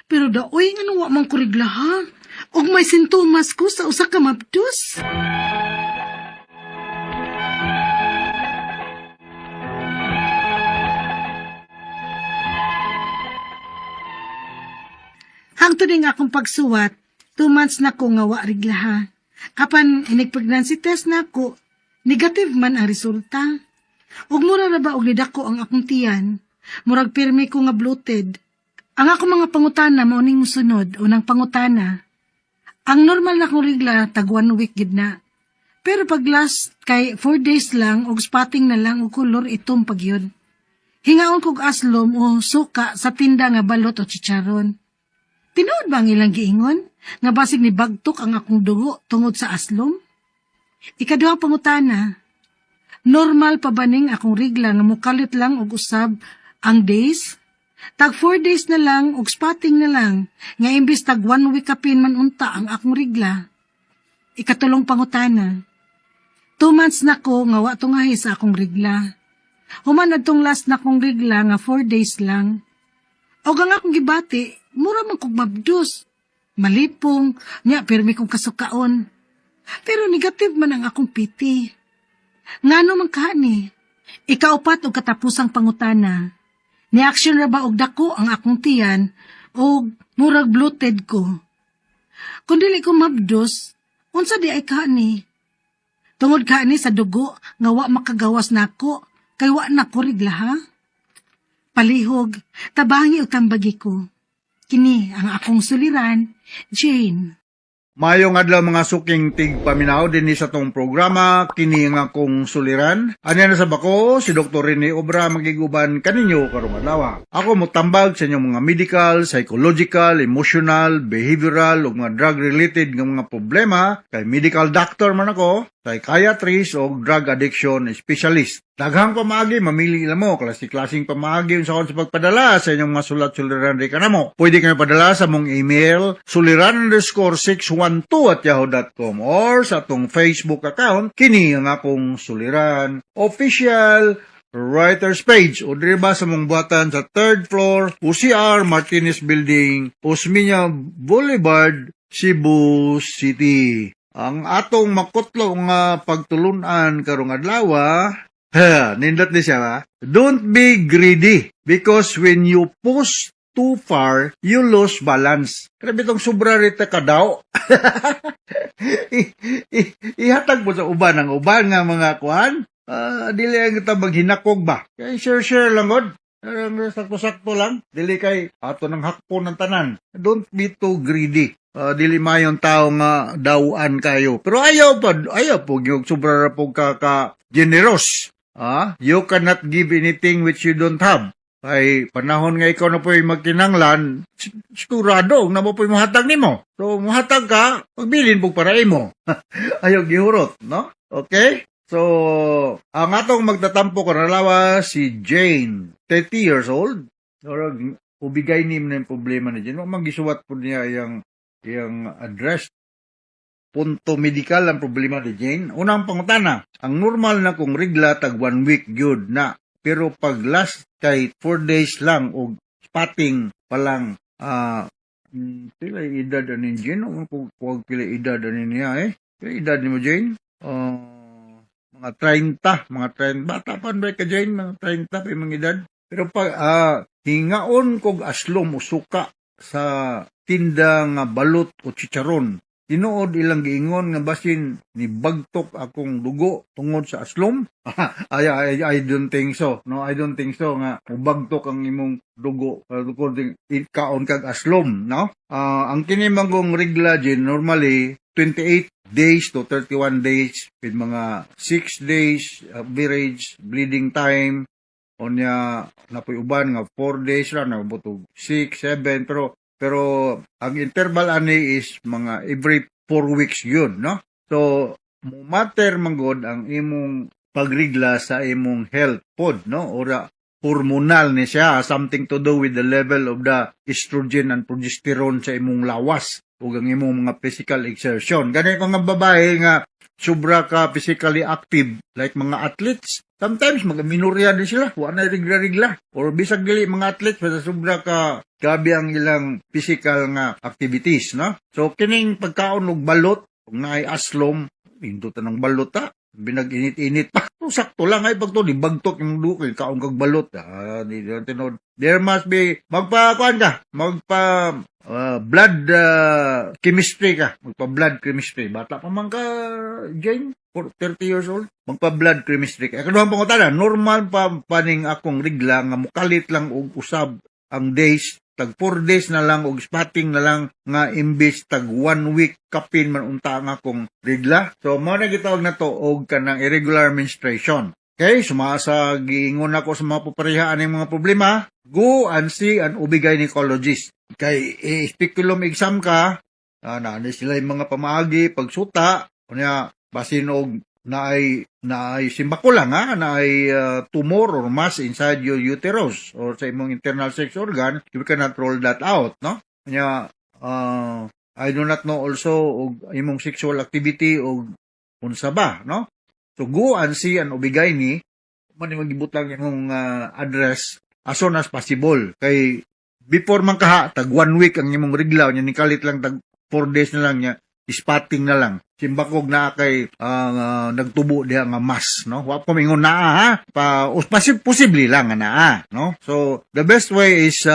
Pero daoy nga wa man ko regla ha. Og may sintomas ko sa usa ka mabdos. Hangtod din akong pagsuwat, 2 months na ko nga wa regla ha. Apan inig-pregnancy test na ko, negative man ang resulta. Ug mura na ba og nidako ang akong tiyan, murag pirmi ko nga bloated. Ang akong mga pangutana mao ning mosunod, unang pangutana. Ang normal na kong regla tag 1 week gid na. Pero pag last kay 4 days lang og spotting na lang og kolor itom pagyud. Hingaon kog aslom o suka sa tinda nga balot o chicharon. Tinuod ba ang ilang giingon? Nga basig ni bagtok ang akong dugo tungod sa aslom? Ikaduhang pangutana, normal pa ba ning akong regla nga mukalit lang og usab ang days? Tag 4 days na lang og spotting na lang, nga imbis tag 1 week kapin man unta ang akong regla. Ikatulong pangutana, 2 months na ko nga wa tungahi sa akong regla. Human adtong last na kong rigla nga 4 days lang. O nga akong gibati, mura man kong mabdus. Malipong, nya pirmi kong kasukaon. Pero negative man ang akong piti. Ngano man kani? Ikaupat og katapusang pangutana. Ni-action ra ba og dako ang akong tiyan o murag bloated ko? Kung dili ko mabdus, unsa di ay kani? Tungod kani sa dugo nga wa makagawas nako, kay wa na ko rigla ha? Palihog, tabangi og tambagi ko. Kini ang akong suliran, Jane. Mayong adlaw mga suking tigpaminaw din sa tong programa kini nga akong suliran. Anya na sa bako si Dr. Rene Obra magiguban kaninyo karong adlaw. Ako motambag sa inyong mga medical, psychological, emotional, behavioral ug mga drug related nga mga problema kay medical doctor man ako, psychiatrist o drug addiction specialist. Daghang pamaagi, mamili ila mo, klase-klaseng pamaagi sa sa pagpadala sa inyong mga sulat-suliran di ka na mo. Pwede kayo padala sa mong email, suliran_612@yahoo.com or sa atong Facebook account, kini ang akong suliran official writer's page o diriba sa mong buhatan sa 3rd floor, UCR Martinez Building, Osmeña Boulevard, Cebu City. Ang atong makutlo nga pagtulunan karong adlaw, nindot ni siya ba? Don't be greedy because when you push too far, you lose balance. Grabe itong sobra rita ka daw. Ihatag mo sa uban ang uban nga mga kuhan. Dili ang kita maghinakog ba? Kaya share lang god. Sakto-sakto lang. Dili kay ato ng hakpo ng tanan. Don't be too greedy. Dili mayong tao nga dawaan kayo. Pero ayaw po yung sobra ra po ka generous. You cannot give anything which you don't have. Ay panahon nga ikaw na po'y magkinanglan, sigurado na mo po'y muhatag nimo. So muhatag ka, pagbilin po para imo. Ayaw gihurot, no? Okay? So, ang atong magtatampo karalawa si Jane, 30 years old. Ubigay ni mo na yung problema ni Jane. Magisuwat po niya yung address. Punto medical ang problema ni Jane. Unang pangutana, ang normal na kung rigla tag 1 week good na. Pero pag last kay 4 days lang o spotting pa lang, pila edad ani Jane? Huwag pila edad ani niya Pila edad ni mo Jane? Mga 30, bata pa ba ka Jane? Mga 30 pa yung mga edad. Pero pag hingaon kog aslom o suka sa tinda nga balot o chicharon, tinuod ilang giingon nga basin ni bagtok akong dugo tungod sa aslom. I don't think so. No, I don't think so nga bagtok ang imong dugo tungod kaon kag aslom, no? Ang kini manggong regla din normally 28 days to 31 days with mga 6 days average bleeding time. Onya napoy uban nga 4 days ra na butog 6, 7 pero ang interval ani is mga every 4 weeks yun, no? So, matter manggod ang imong pagrigla sa imong health pod, no? Ora hormonal ni siya, something to do with the level of the estrogen and progesterone sa imong lawas o ang imong mga physical exertion. Ganun mga babae nga sobra ka physically active, like mga athletes, sometimes mga-minorya din sila, wala na rigla-rigla. Or bisag dili mga athletes, basta sobra ka gabi ang ilang physical nga activities, no? So, kining pagkaon og balot, kung naay aslom, indutan ng balot binag-init-init pa. Sakto lang ay pagto, di bagtok yung duko, kaon kag balot. There must be, blood chemistry ka. Magpa-blood chemistry. Bata pa man ka, Jane, 30 years old. Magpa-blood chemistry ka. Kaduhang pangutana, normal pa paning akong rigla nga mukalit lang og usab ang days. Tag 4 days na lang og spotting na lang nga imbis tag 1 week kapin man unta nga akong rigla. So, mo na gitawag na to og kanang irregular menstruation. Okay, sumasa giingon ako sa mga paparihaan ng mga problema, go and see an OB-gynecologist. Kay speculum exam ka, naanay sila yung mga pamaagi, pagsuta, kunya basin og naay simba ko lang naay tumor or mass inside your uterus or sa imong internal sex organ, you cannot rule that out, no? Kunya I do not know also og imong sexual activity og unsa ba, no? So go and see an OB-gyne. magibutang yung address as soon as possible. Kay before man kaha, tag 1 week ang imong reglaw, niya nikalit lang tag 4 days na lang niya, spotting na lang. Simbakog na kay nagtubo diha nga mas, no? Wa ko mingon naa ha. Posible lang nga naa, no? So the best way is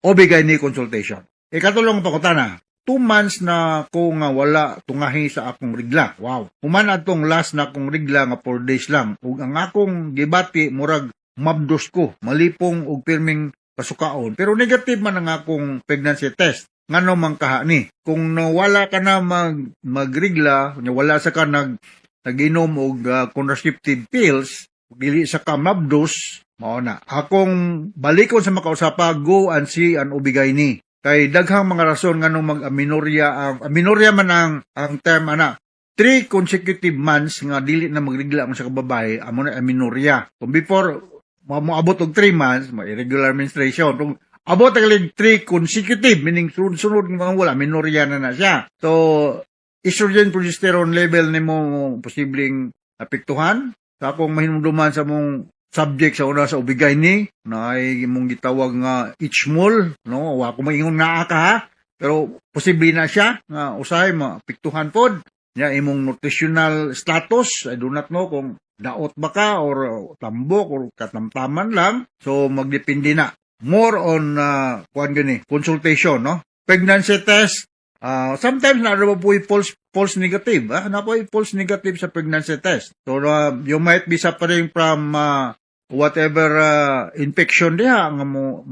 OB-GYN consultation. Ikatulong pa ko tana. 2 months na ko nga wala tungahi sa akong regla. Wow. Human atong last na akong regla nga 4 days lang. Ug ang akong gibati murag mabdos ko, malipong og pirming pasukaon. Pero negative man ang akong pregnancy test. Ngano man kaha ni? Kung wala ka na magrigla, wala sa ka naginom og contraceptive pills, dili sa ka mabdos, mao na. Akong balikon sa makausapa, go and see an OB-GYN. Kay daghang mga rason nganong aminorya man ang term ana. 3 consecutive months nga dili na magrigla man sa kababae, amo na aminorya. Kung before moabot og 3 months, irregular menstruation. Kung abot ang 3 consecutive, meaning sunod-sunod nga wala, minorya na siya. So, estrogen progesterone level nimo posibleng apektuhan. Sa akong mahinumduman sa mong subject sa una sa OB-GYN na ay mong gitawag nga HMOL, no? Wa ko maingon nga ka ha. Pero posible na siya nga usahay maapektuhan pod. Nya imong nutritional status, I do not know kung daot ba ka or tambok or katamtaman lang. So magdepende na. More on consultation, no? Pregnancy test, sometimes na po false negative. Na po false negative sa pregnancy test. So you might be suffering from whatever infection diha nga mo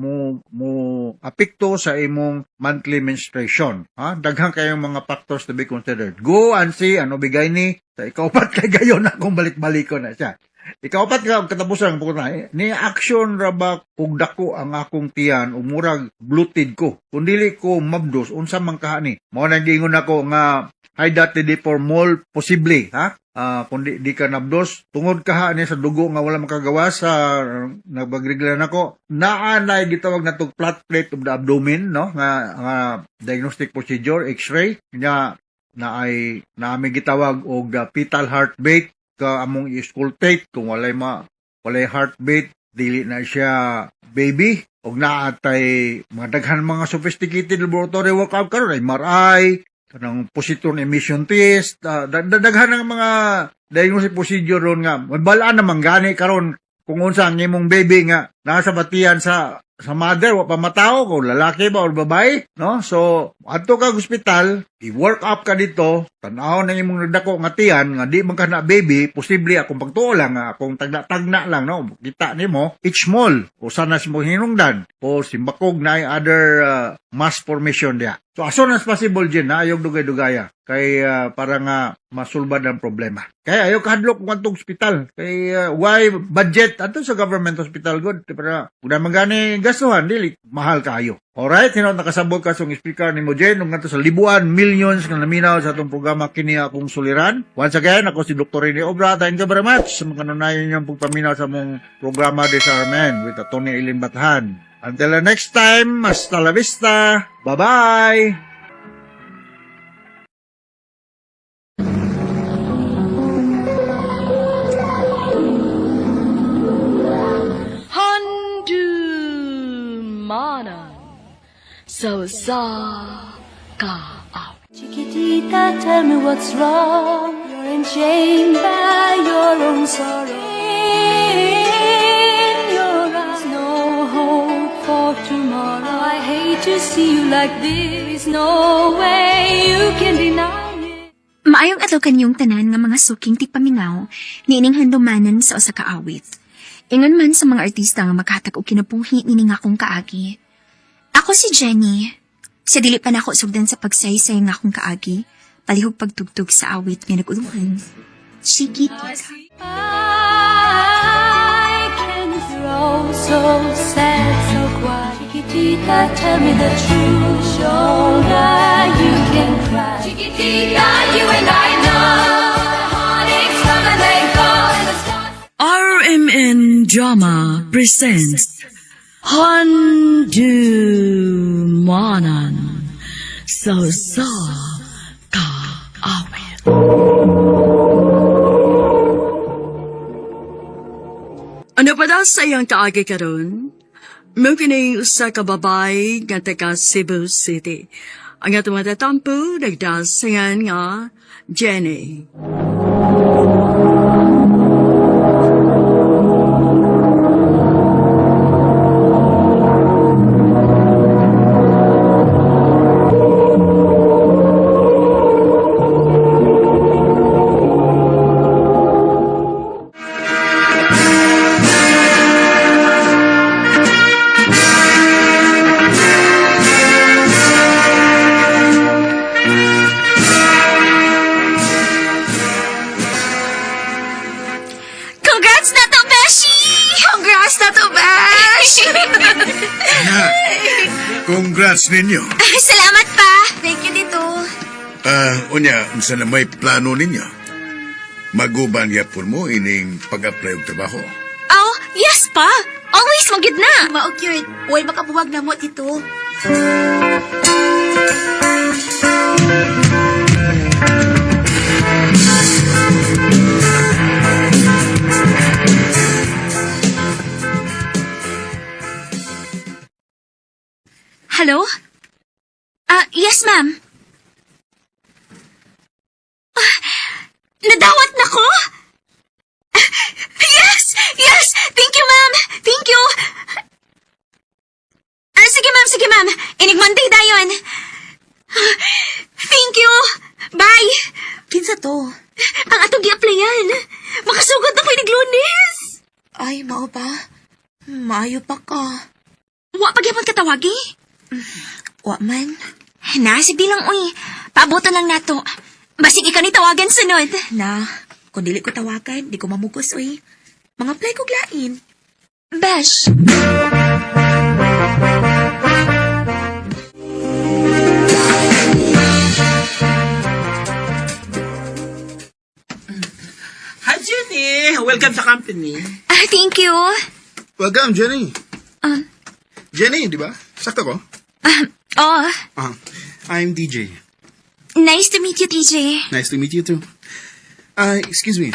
apekto sa imong monthly menstruation. Daghang kayong mga factors to be considered. Go and see an OB-GYN. Sa ikaupat kay gayon akong balik-baliko na siya. Ikaupat ka katapusan po na ni action ra ba kung dako ang akong tiyan o murag bloated ko. Kung dili ko mabdos unsa man kaha ni. Mao na gingon ako nga high DD for mole posible, ha? Kung di ka nabdos, tungod kaha ni sa dugo nga wala makagawa sa nagbagregla nako. Naa na gitawag na tog flat plate of the abdomen, no? Nga diagnostic procedure, X-ray. Nya naay naami gitawag og fetal heartbeat ka among i-auscultate kung walay heartbeat, dili na siya baby. Og naatay mga daghan mga sophisticated laboratory workup karon, MRI, kanang positron emission test, daghan ng mga diagnostic procedure ron nga. Balaan naman gani karon kung unsa ang imong baby nga nasa batian sa mother, wa pa matao kung lalaki ba o babae, no? So, adto ka hospital, i-work up ka dito, tanaw na imong nagdako nga tiyan, nga di man ka na baby, posible akong pagtuo lang, akong tagna lang, no? Kita nimo, HMOL, o sana mo hinungdan, o simbakog na yung other mass formation diya. So, as soon as possible dyan, ayog dugay-dugaya, kay para nga masulbad ang problema. Kaya ayaw kahadlok kung atong hospital, kay why budget, ato sa government hospital, good, para kung naman gani gastuhan, dili, mahal kayo. Alright, nakasabot ka sa speaker ni Mojen, nung nga sa libuan, millions na naminaw sa atong programa kini akong suliran. Once again, ako si Dr. Rene Obra. Thank you very much sa mga kanunayan niyong pagpaminaw sa mong programa Disarmen with Atty. Eileen Bathan. Until the next time, hasta la vista. Bye-bye! So ka out. Chiquitita, tell me what's wrong. You're enchained by your own sorrow. In your eyes, no hope for tomorrow. I hate to see you like this. No way you can deny it. Maayong adlaw kanyong tanan nga mga suking tigpaminaw, niining handumanan sa usa ka awit. Ingon man sa mga artista nga maghatag og kinabuhi nining akong kaagi. Ako si Jenny. Sa dili pa nako sugdan sa pagsaysay nga akong kaagi, palihog pagtugtog sa awit nga nag-uluhan. Chiquitita. I can throw so sad, so quiet. Chiquitita, tell me the truth. Show that you can cry. Chiquitita, you and I know the heartaches come and they go. RMN Drama presents Handumanan sa kaawit. Para sa iyang kaagi karon, mungkin ay usa ka babay nga taga Cebu City. Ang atong matatampo, nagdasayan nga, Jenny. Congrats na to, Beshi! Congrats na to, Besh! Congrats ninyo. Salamat pa! Thank you dito. Unya, unsa na may plano ninyo? Maguban yapon mo ining pag-apply og trabaho. Oh, yes pa! Always magid na! Maog yun. Uy, makabuwag na mo dito. Hello? Yes, ma'am. Nadawat na ko? Yes! Yes! Thank you, ma'am! Thank you! Sige, ma'am. Inig Monday dayon. Thank you! Bye! Kinsa to? Ang atong gi-applyan. Makasugod na ko inig Lunes. Ay, mao ba? Maayo pa ka. Wa pagyapon ka tawagi? Wa man. Sige lang, uy. Paabutan lang nato. Basig ikaw ni tawagan sunod. Na, kung dili ko tawagan, di ko mamugos, uy. Mga play ko glain. Besh. Hi, Jenny! Welcome sa company. Thank you. Welcome, Jenny. Um, Jenny, di ba? Sakto ko? Oh, I'm DJ. nice to meet you, TJ. Nice to meet you too. Excuse me.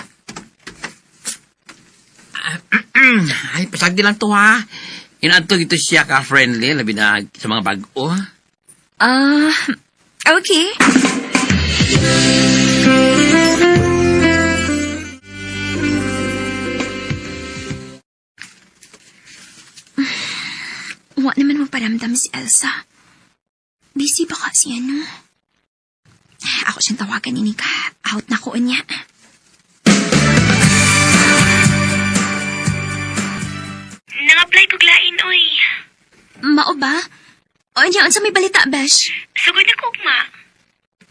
Ay, pasagdi lang to ha. Inadto gito siya ka-friendly, labi na sa mga bago. Okay. Wa naman mo paramdam si Elsa. Busy ba kasi ano? Ako siyang tawagan ini ka. Out na ko niya. Nang-apply ko glain, oy. Mao ba? O niya, sa may balita, Besh? Sugod na kugma.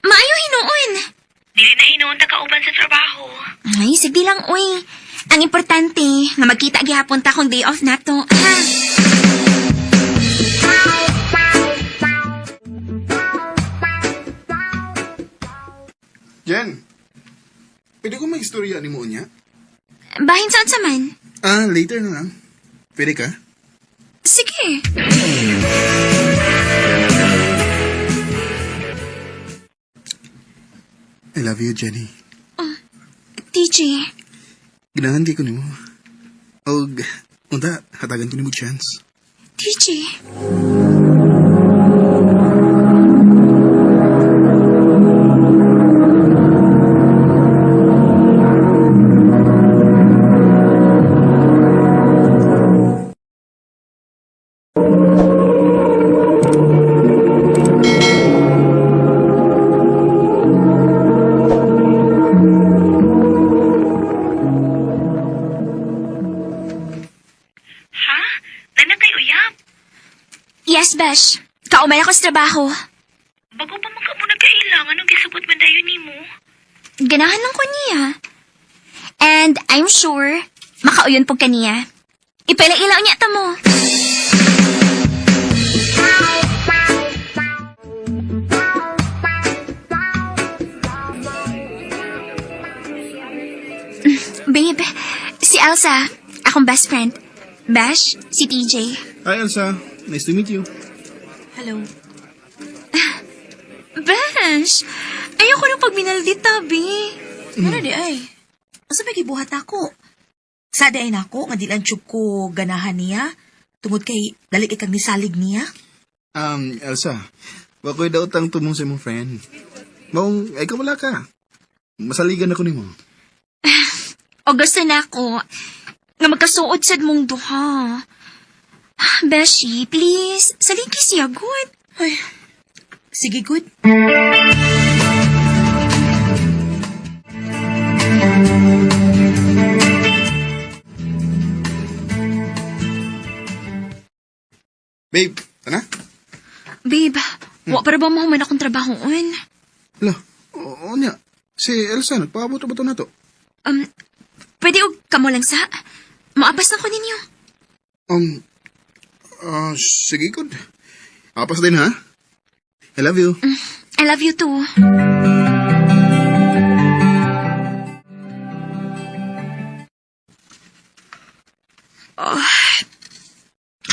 Maayo hinuon. Dili na hinuon ta kauban sa trabaho. Ay, sige lang, uy. Ang importante, nga magkita gihapon ta kung day off na to. Ha? Jen, pwede ko mag-istorya ni mo niya? Bahin saan sa man? Later na lang. Pwede ka? Sige. I love you, Jenny. TJ. Ganahan kay ko ni mo. Og, unta, hatagan ko ni mo chance. TJ. Ha? Nanang kay uyab. Yes, Besh. Kaumay ako sa trabaho. Bago pa maka mo nagkailangan ng gisabot man dayon nimo. Ganahan lang ko niya. And I'm sure, makauyon po kaniya. Ipala-ilaw niya ta mo. Babe, si Elsa, akong best friend. Besh, si TJ. Hi, Elsa. Nice to meet you. Hello. Besh, ayoko nang pagminaldi tabi. Ano di ay? Asa ba gibuhat ako? Sada ay nako, nga di lang tiyog ko ganahan niya. Tungod kay dali kay kang nisalig niya. Elsa, wakoy daw tang tumong sa mong friend. Maong, ay ka wala ka. Masaligan ako ni mo. O gusto na ako nga magkasuod sad mong duha. Beshi, please, saligi siya, good. Ay, sige, good. Babe, tana? Babe, wa para ba mahuman akong trabahoon? Hala, oo niya. Si Elsa, nagpaabot na ba ito na to? Pwede og kamo lang sa? Maabas na ko ninyo. Sige, good. Apas din, ha? I love you. I love you too.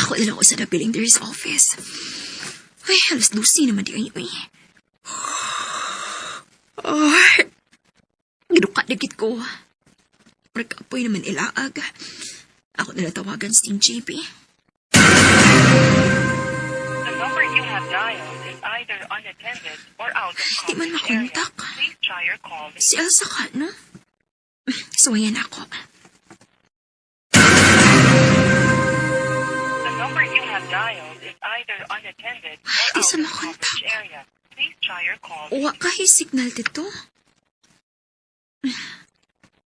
Ako ilang ko sa the billing there's office. Ay, halos 12 naman di ay. Giduka dikit ko. Pagkapoy naman ilaag. Ako nila tawagan si JP. The number you have dialed is either unattended or out of Di man makontak. Please try your call. Si Elsa ka, no? So, ayan ako. The number you have dialed is either unattended or Di out sa of makontak. coverage area. Please try your call. Uwa kahit signal dito.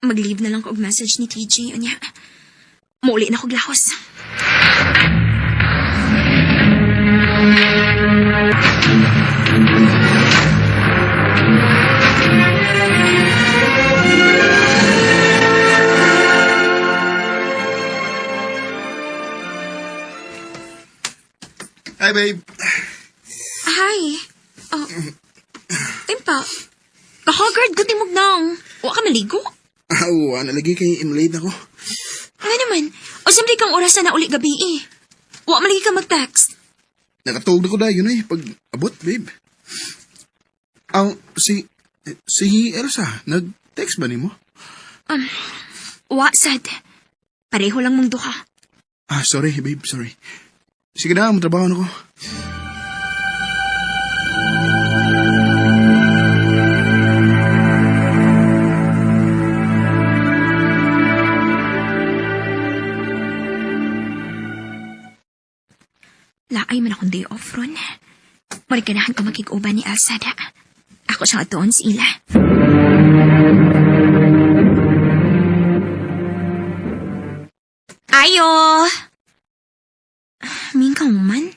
Mag-leave na lang ko og message ni TJ. Anya, mauli na ko glahos. Hi, babe. Hi. Oh, Timpa. Kahagard ko timog nang. Uwa ka maligo? Oo, nalagi kay imlade ako. Nga naman. O simple kang orasan na uli gabi eh. Uwa malagi ka mag-text. Nakatulog na ko dayon eh, pag abot, babe. Si Elsa, nag-text ba ni mo? Uwa, sad. Pareho lang mong duha. Sorry, babe, sorry. Sige na, matrabaho na ko. Laay man akong day off ron. Marikanahan ko magkikuba ni Alsada. Ako siyang atoon si Ila. Ayo! Mingkaw man?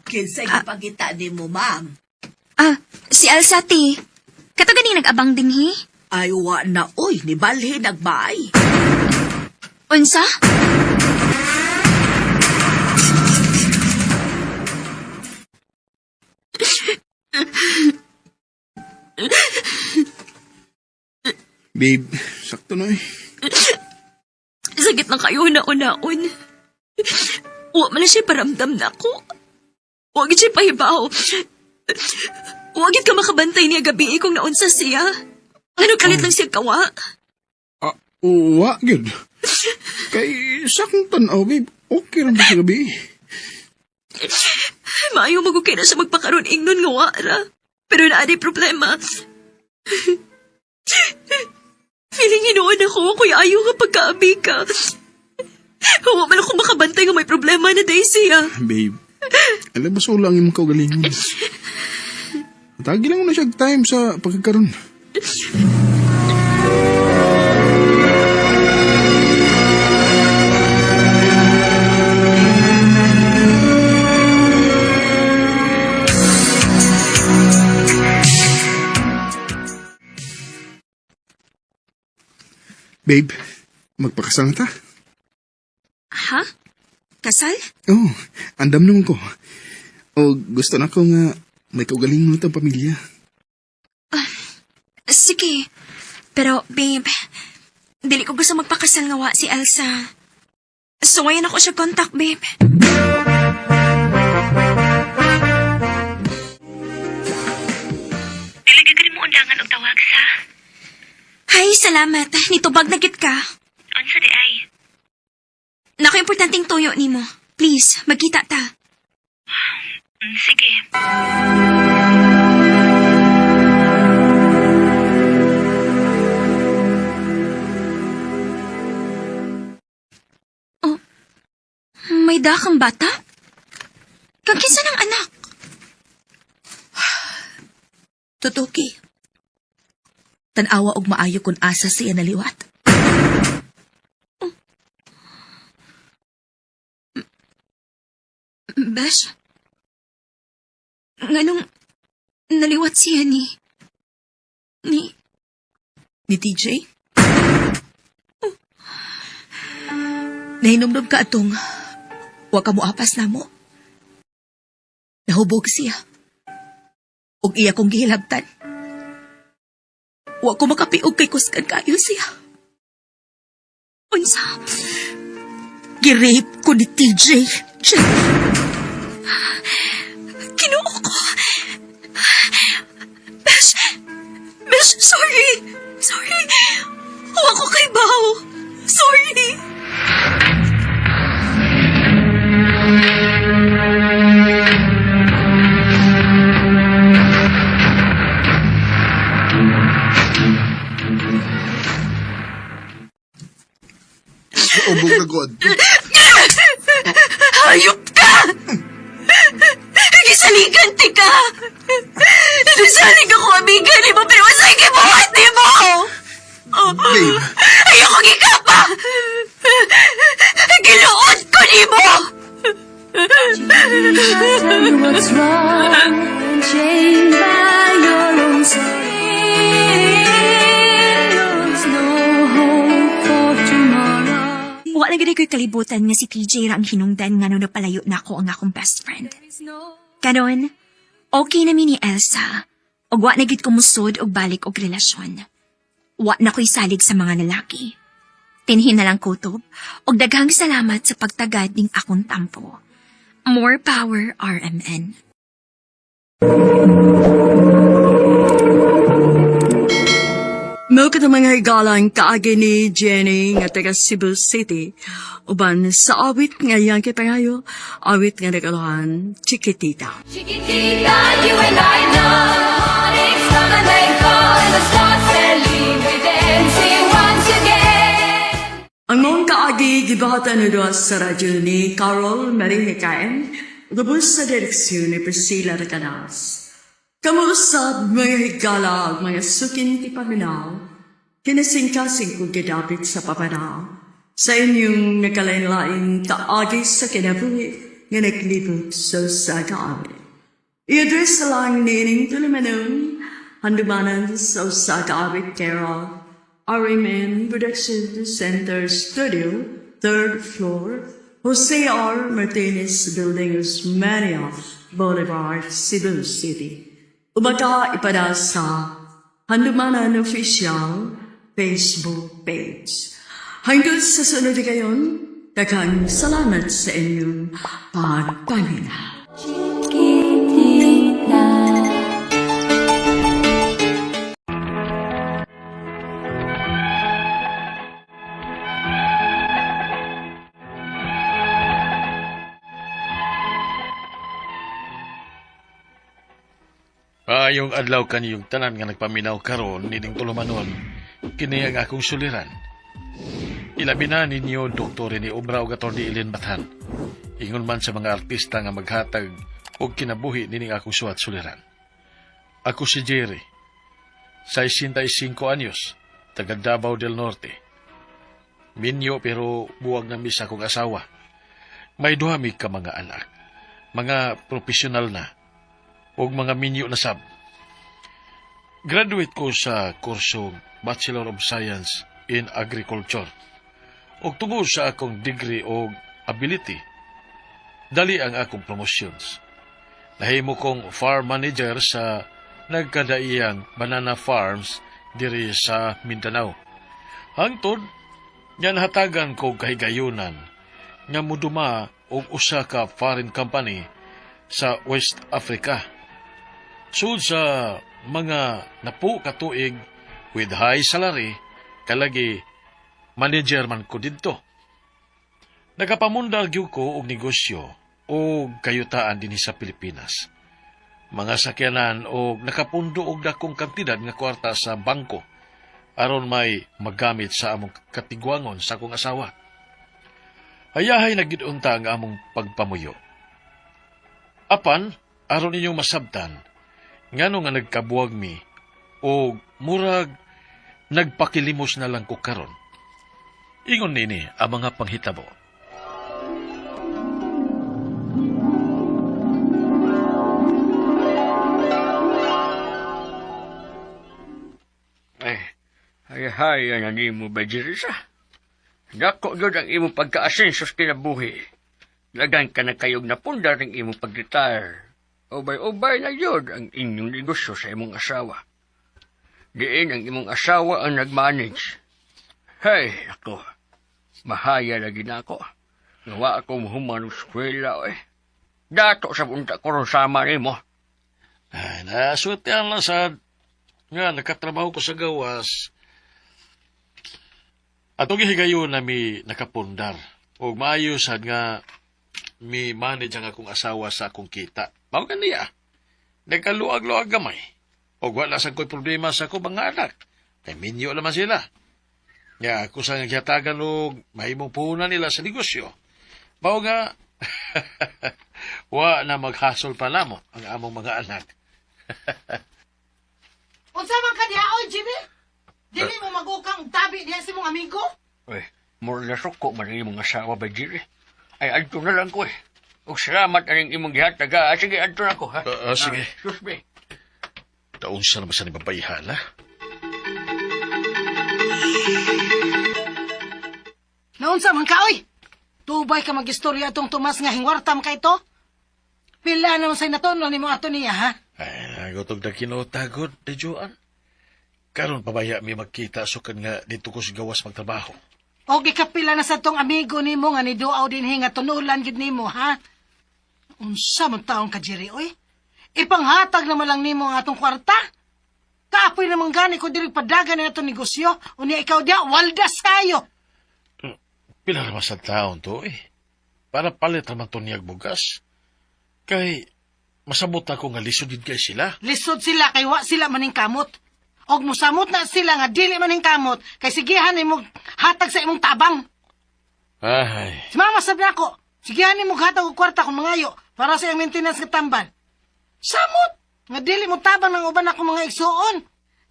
Kinsay ipagita ni mo, ma'am? Si Alsati. Kato ganing nag-abang din hi? Ay, wa na, oy, ni Balhi nagbay. Unsa? Babe, sakto na eh. Sakit na kayo na-unaon. Huwag man siya paramdam na ako. Huwag siya pahibaw. Huwag ka makabantay niya gabi kung naunsa siya. Ano kalit lang siya kawa? Wa, good. Kay sakong tanaw, babe. Okay lang ba sa gabi? Maayo magukay na siya magpakaroon ingnon nga wara. Pero naanay problema. Feeling hinoon ako, kuya ayaw nga pagkaabi ka. Huwag man ako makabantay nga may problema na Daisy, Babe, alam ba so lang yung kaugalingon? Tagi lang mo na siya time sa pagkakaroon. Babe, magpakasal na ta. Ha? Kasal? Oo, andam naman ko. O gusto na ko nga may kaugaling mo itong pamilya. Sige. Pero, babe, dili ko gusto magpakasal nga wa si Elsa. So, ngayon ako siya contact, babe. Dilagay ka rin mo undangan og tawag sa. Ay, salamat. Nitubag na git ka. Unsa di ay? Nako, importanteng tuyo nimo. Please, magkita ta. Sige. May dakang bata? Kagkisa ng anak. Tutuki. Tanawa og maayo kung asa siya naliwat. Besh? Nganong naliwat siya ni TJ? Nahinomdom ka atong wa ka mo apas na mo. Nahubog siya. Og iya kong gihilabtan. Wa ko makapiog kay kuskan kayo siya. Unsa? Girape ko ni TJ. Kinuo ko. Besh, sorry. Sorry. Huwa ko kay Bao. Sorry. Ubog na god. Hayop ka! Gisaligan ka! Nasalig ako amiga ni mo, pero masay kibuhat ni mo! Babe. Ayoko gikapa! Giluod ko ni mo! Tell me what's wrong, chained by your own sin. There's no hope for tomorrow. Wala gani ko'y kalibutan nga si TJ ra ang hinungdan nga nung napalayo na ako ang akong best friend. Karon, okay na mi ni Elsa, og wa na gid ko musod og balik og relasyon. Wa na ko'y salig sa mga lalaki. Tinhin na lang kutob, og daghang salamat sa pagtagad ning akong tampo. More power, RMN. Mao ka mga higalang kaagi ni Jenny nga taga Cebu City. Uban sa awit nga yang kipangayo, awit nga nagalahan, Chiquitita. Chiquitita, you and I know. Heartaches come and they go, and the stars that leave we dancing once again. Ang mong kaagi gibahatan na doon sa radyo ni Carol Marinikain, gabos sa direksyon ni Priscilla Recanas. Kamuusap mga higala mga sukin ti paminaw, kinasingkasing kong gidapit sa papanaw, sa inyong nakalain-laing kaagi sa kinabuhi nga naglibot sa kaawit. I-address lang nining tulumanong, handumanan sa kaawit Carol, RMN Production Center Studio, 3rd floor, Jose R. Martinez Building, Osmania Boulevard, Cebu City. Umata ipada sa Handumanan Official Facebook page. Hanggang sa sunod kayon, daghang salamat sa inyong pagpangina. Yung adlaw kaniyong tanan nga nagpaminaw karon nining tulumanon, kini ang akong suliran. Ilabi na ninyo Dr. ni Obra ug Atty. Ellen Bathan. Ingon man sa mga artista nga maghatag og kinabuhi nining akong suwat suliran. Ako si Jerry, 65 anyos, taga Davao del Norte. Minyo pero buwag na mis akong asawa. May duha mi ka mga anak, mga profesional na, og mga minyo na sab. Graduate ko sa kursong Bachelor of Science in Agriculture. Og tungod sa akong degree o ability, dali ang akong promotions. Nahimo kong farm manager sa nagkadaiyang banana farms diri sa Mindanao. Hangtod, yan hatagan ko kahigayunan nga muduma og usa ka foreign company sa West Africa. Sud sa mga napu katuig with high salary, kalagi manager man ko dito. Nagapamundar gyud ko og negosyo o kayutaan dinhi sa Pilipinas. Mga sakyanan o nakapundo og dakong kantidad nga kwarta sa bangko aron may magamit sa among katigwangon sa akong asawa. Hayahay na gid unta ang among pagpamuyo. Apan aron inyong masabtan ngano nga nagkabuwag mi o murag nagpakilimos na lang ko karon. Ingon nini ang mga panghitabo. Hay ang imo ba, Jerisa? Dako gyud ang imo pagka-asenso sa kinabuhi. Lagan ka na kayog na pundar ng imo pag-retire. Ubay-ubay na yun ang inyong negosyo sa imong asawa. Diin ang imong asawa ang nag-manage. Hey, ako. Mahaya lagi na ako. Nawa ako human ng eskwela, eh. Dato sa punta ko ron sama nimo. Ay, naswerte lang sad. Nga, nakatrabaho ko sa gawas. Atong gihigayon na mi nakapundar. O maayo sad nga mi manage ang akong asawa sa akong kita. Mao niya. Nagkaluag-luag gamay. O wala sa ko'y problema sa akong mga anak. Kay minyo naman sila. Ya, ako sa nagyatagan o mahimong puhunan nila sa negosyo. Mao nga, wa na maghasol pa lamo ang among mga anak. Unsa man ka diha, oy, Jimmy? Dili mo magukang tabi diha si mong amigo? Uy, more na suko man ang imong asawa ba, Jiri? Ay, adto na lang ko, eh. Ug salamat ang imong gihataga. Sige, adto na ko, ha? Sige. Excuse me. Taon siya naman sa ni babayhala. Naunsa man ka, oy? Tubay ka mag-istorya atong Tomas nga hingwartam ka ito? Pila naman sa'y natunlo ni mo ato niya, ha? Ay, nagutog na kinotagod, de Joan. Karon pabaya mi magkita sukan nga dito ko sa gawas magtrabaho. O gikapila na sa tong amigo nimo nga ni duaw din nga tunulan gid nimo, ha? Unsa man taong ka, Jerry, oy? Ipanghatag naman lang nimo ang atong kwarta? Kaapoy naman gani ko diri padagan na itong negosyo, unya ikaw dia, waldas kayo! Pila naman sa taon to, eh. Para palit naman to niyag bugas. Kay, masabot ako nga lisod din kay sila. Lisod sila kay wa sila maning kamot. Og musamot na sila nga dili maning kamot kay sigihan nimo hatag sa imong tabang. Ay. Si mama sabi ako, sigihan nimo hatag og kwarta kung mangayo para sa iyang maintenance nga tambal. Samot nga dili mo tabang ng uban ako mga igsuon.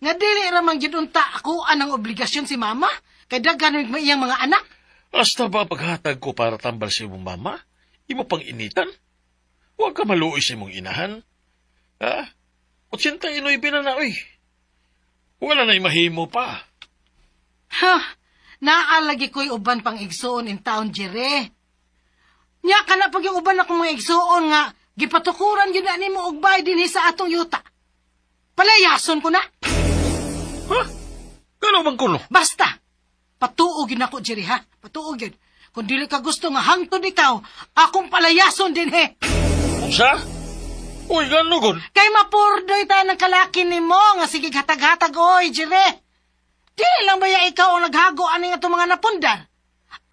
Nga dili ra man gyud unta ako anang obligasyon si mama kay daghan mig iyang mga anak. Hasta ba paghatag ko para tambal sa imong mama? Imo pang initan? Huwag ka maluoy sa imong inahan. Ha? 89 na na, oy. Wala na imahimo pa. Ha? Naalagi ko'y uban pang igsuon in town, Jere. Nya ka na pag yung uban akong mga igsuon nga, gipatukuran yun na ni mo og bay din sa atong yuta. Palayason ko na. Ha? Gano'n bang kuno? Basta. Patuog yun ako, Jere, ha? Patuog yun. Kung dili ka gusto nga hangtod ikaw, akong palayason din, he. Sa? Uy, gano'n gun? Kay mapurdoy tayo ng kalaki ni mo, nga sige hatag-hatag, oy, Jere. Dili lang ba ya ikaw ang naghago ani nga itong mga napundar?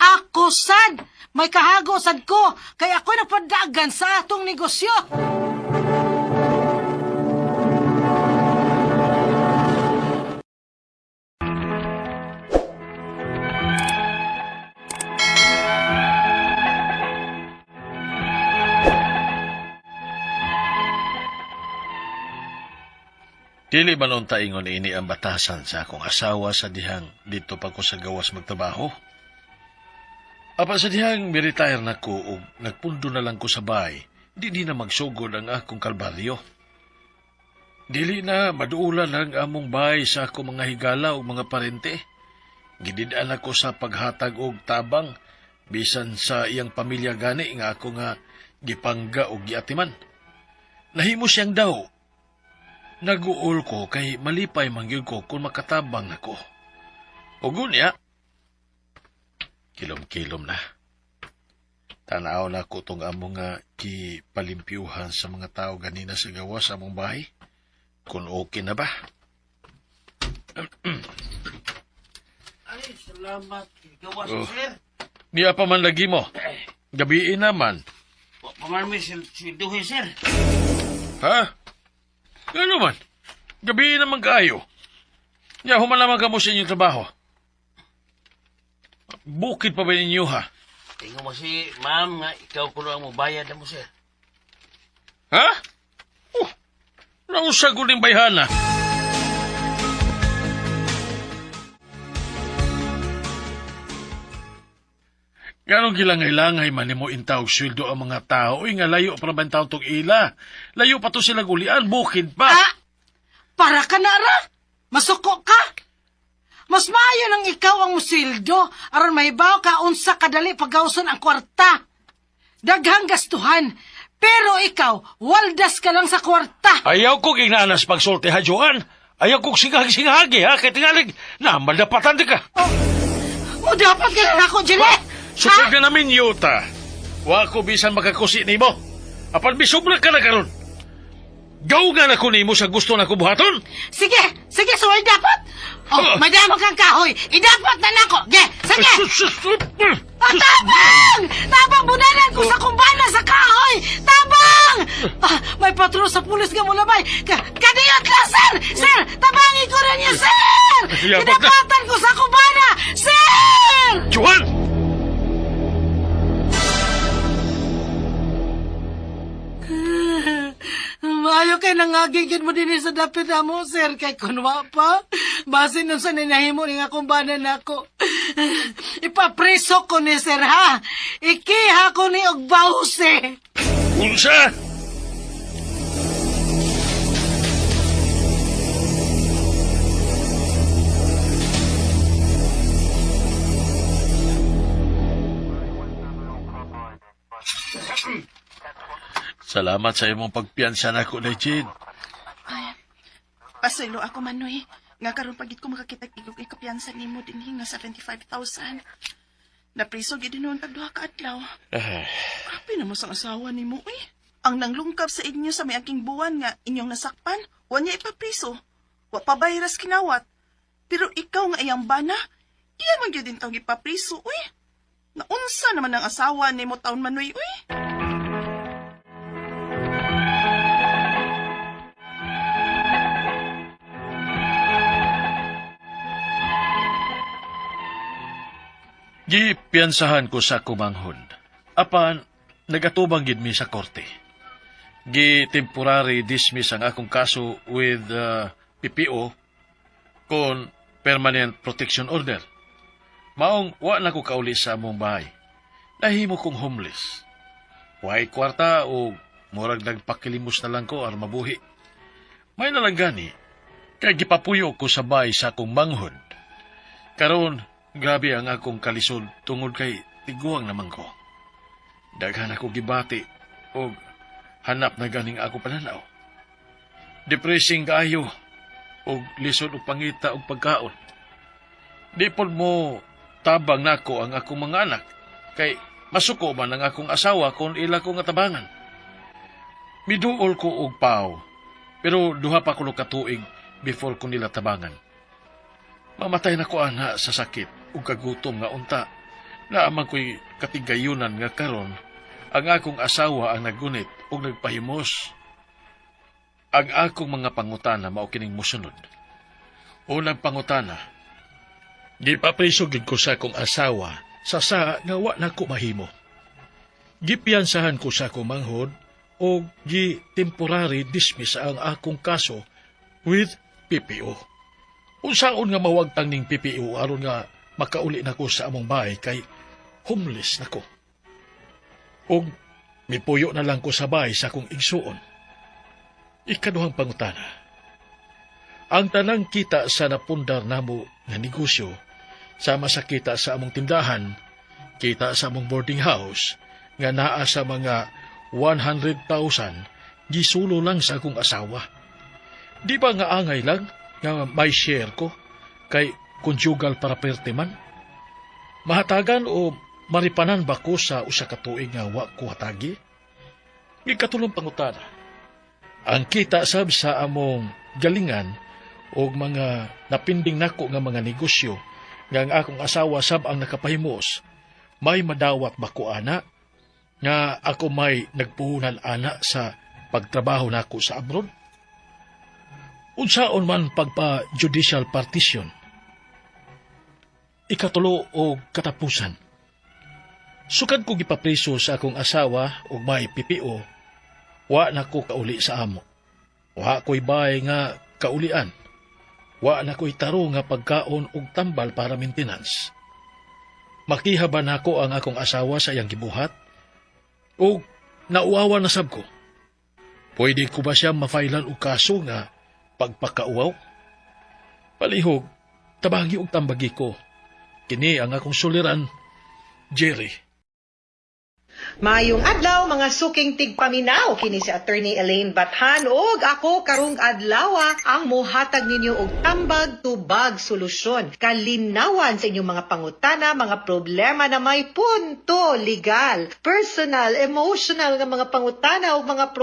Ako, sad. May kahago, sad ko. Kaya ako'y napadagan sa atong negosyo. Dili ba noon taingon ini ang batasan sa akong asawa sa dihang dito pa ko sa gawas magtrabaho? Apa sa dihang mi-retire na ko o nagpundo na lang ko sa bahay, di na magsugod ang akong kalbaryo. Dili na maduulan ang among bahay sa akong mga higala o mga parente. Gididaan ako sa paghatag og tabang, bisan sa iyang pamilya gani nga ako nga gipangga o giatiman. Nahimo siyang daw. Naguol ko kay malipay mangyud ko kung makatabang ako. O gunya, kilom-kilom na. Tanaw na ko itong among nga kipalimpyuhan sa mga tao ganina sa gawa sa among bahay. Kung okay na ba? Ay, salamat. Gawas, Oh. sir. Niya pa man lagi mo. Gabiin naman. Paman may silduhin, sir. Ha? Ano man? Gabiin naman kaayo. Niya, humalaman ka mo sa inyong trabaho. Bukid pa ba ninyo, ha? Tingnan mo si ma'am nga ikaw ko lang mo bayad na mo, sir. Ha? Nausag ko ng bayhana. Ganong gilangay-langay man mo intaw sweldo ang mga tao. Uy, nga layo pa naman taon tong ila. Layo pa to sila gulian, bukid pa. Para ka na ra! Masuko ka! Mas maayo nang ikaw ang musildo aron mahibaw ka unsa kadali pagawson ang kwarta. Daghang gastuhan, pero ikaw, waldas ka lang sa kwarta. Ayaw ko ginanas pagsulti ha, Joan. Ayaw ko singhag-singhagi ha, kaya tingalig na madapatan di ka. O dapat ka na ako, Jeanette! Sukod ka namin, Yuta. Wa ko bisan makakusi ni mo. Apan bisubra ka na karon. Gaw nga na ko ni mo sa gusto na ko buhaton. Sige, suway dapat. Oh, madamang kang kahoy. Idapat na nako. Ge, sige. Tabang! Tabang, bunanan ko sa kumbana sa kahoy. Tabang! May patrol sa pulis nga mula bay. Kadiyot lang, sir! Sir, tabangin ko rin niya, sir! Idapatan ko sa kumbana, sir! Juan! Maayo kay nangagigid mo din sa dapit na mo, sir. Kay kunwa pa. Basin nun sa ninahimo ni nga kumbanan ako. Ipapreso ko ni sir, ha? Ikiha ko ni og bawse. Unsa? Salamat sa imong pagpiyansa na ko, Legend. Pasaylo ako, Manoy. Nga karon pagit ko makakita-igog ikapiyansa ni mo din nga 75,000. Napriso gid noon tagduha ka adlaw. Grabe na mo sang asawa ni mo, eh. Ang nanglungkap sa inyo sa miaging buwan nga inyong nasakpan, wa niya ipapriso. Wa pa bayras kinawat. Pero ikaw nga iyang bana, iya man gyud din taong ipapriso, uy. Naunsa naman ang asawa ni mo taon, Manoy, uy. Gipiyansahan ko sa kumanghon. Apan, nagatubang gid mi sa korte. Temporary dismiss ang akong kaso with PPO kon permanent protection order. Maong wa na ko kauli sa among bahay. Nahimo kong homeless. Way kwarta o murag nagpakilimos na lang ko aron mabuhi. May nalanggani, kay gipapuyo ko sa bahay sa akong manghod. Karon, grabe ang akong kalisod tungod kay tiguang naman ko. Daghan ako gibati o hanap na ganing ako pananaw. Depressing kaayo o lisod o pangita o pagkaon. Di pod mo tabang nako ang akong mga anak kay masuko man ang akong asawa kung ila ko nga tabangan. Miduol ko og pao pero duha pa kulo ka tuig before ko nila tabangan. Mamatay na ko ana sa sakit ug kagutom nga unta. Naaman ko'y katigayunan nga karon ang akong asawa ang nagunit ug nagpahimos. Ang akong mga pangutana mao kining mosunod. Unang pangutana, gipapriso gid ko sa akong asawa sa nga wa na ko mahimo. Gipiyansahan ko sa akong manghod o temporary dismiss ang akong kaso with PPO. Unsaon nga mawagtang ning PPO aron nga makauli na ko sa among bahay kay homeless na ko. O mipuyo na lang ko sa bahay sa akong igsuon. Ikaduhang pangutana. Ang tanang kita sa napundar namo nga negosyo, sama sa kita sa among tindahan, kita sa among boarding house, nga naa sa mga 100,000, gisulo lang sa akong asawa. Di ba nga angay lang nga may share ko kay conjugal property man? Mahatagan o maripanan ba ko sa usa ka tuig nga wa ko hatagi? Ikatulong pangutana. Ang kita sab sa among galingan o mga napinding nako nga mga negosyo nga ang akong asawa sab ang nakapahimos, may madawat ba ko ana nga ako may nagpuhunan ana sa pagtrabaho nako sa abroad? Unsaon man pagpa-judicial partition? Ikatulo o katapusan. Sukad ko gipapriso sa akong asawa o may PPO, wa na ko kauli sa amo. Wa ko'y bay nga kaulian. Wa na ko'y taro nga pagkaon og tambal para maintenance. Makihaban ako ang akong asawa sa iyang gibuhat o nauawa na sab ko. Pwede ko ba siya mafailan og kaso nga pagpakauaw? Palihog, tabagi og tambagi ko. Kini ang akong suliran, Jerry. Mayong adlaw mga suking tigpaminaw kini si Attorney Elaine Bathan ug ako karong adlaw ang mohatag ninyo og tambag tubag solusyon kalinawan sa inyong mga pangutana, mga problema na may punto legal, personal, emotional nga mga pangutana ug mga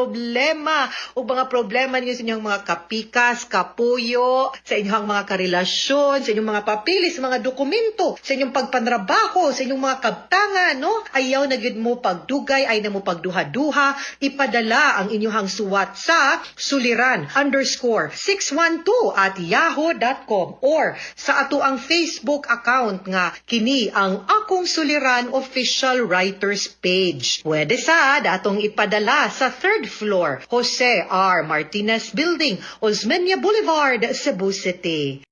problema ninyo sa inyong mga kapikas, kapuyo, sa inyong mga karelasyon, sa inyong mga papilis, mga dokumento, sa inyong pagpanrabaho, sa inyong mga kabtangan, no? Ayaw na gid mo pagdugay ay na mo pagduha-duha, ipadala ang inyong suwat sa suliran_612@yahoo.com or sa ato ang Facebook account nga kini ang Akong Suliran Official Writers Page. Pwede sa datong ipadala sa 3rd floor, Jose R. Martinez Building, Osmeña Boulevard, Cebu City.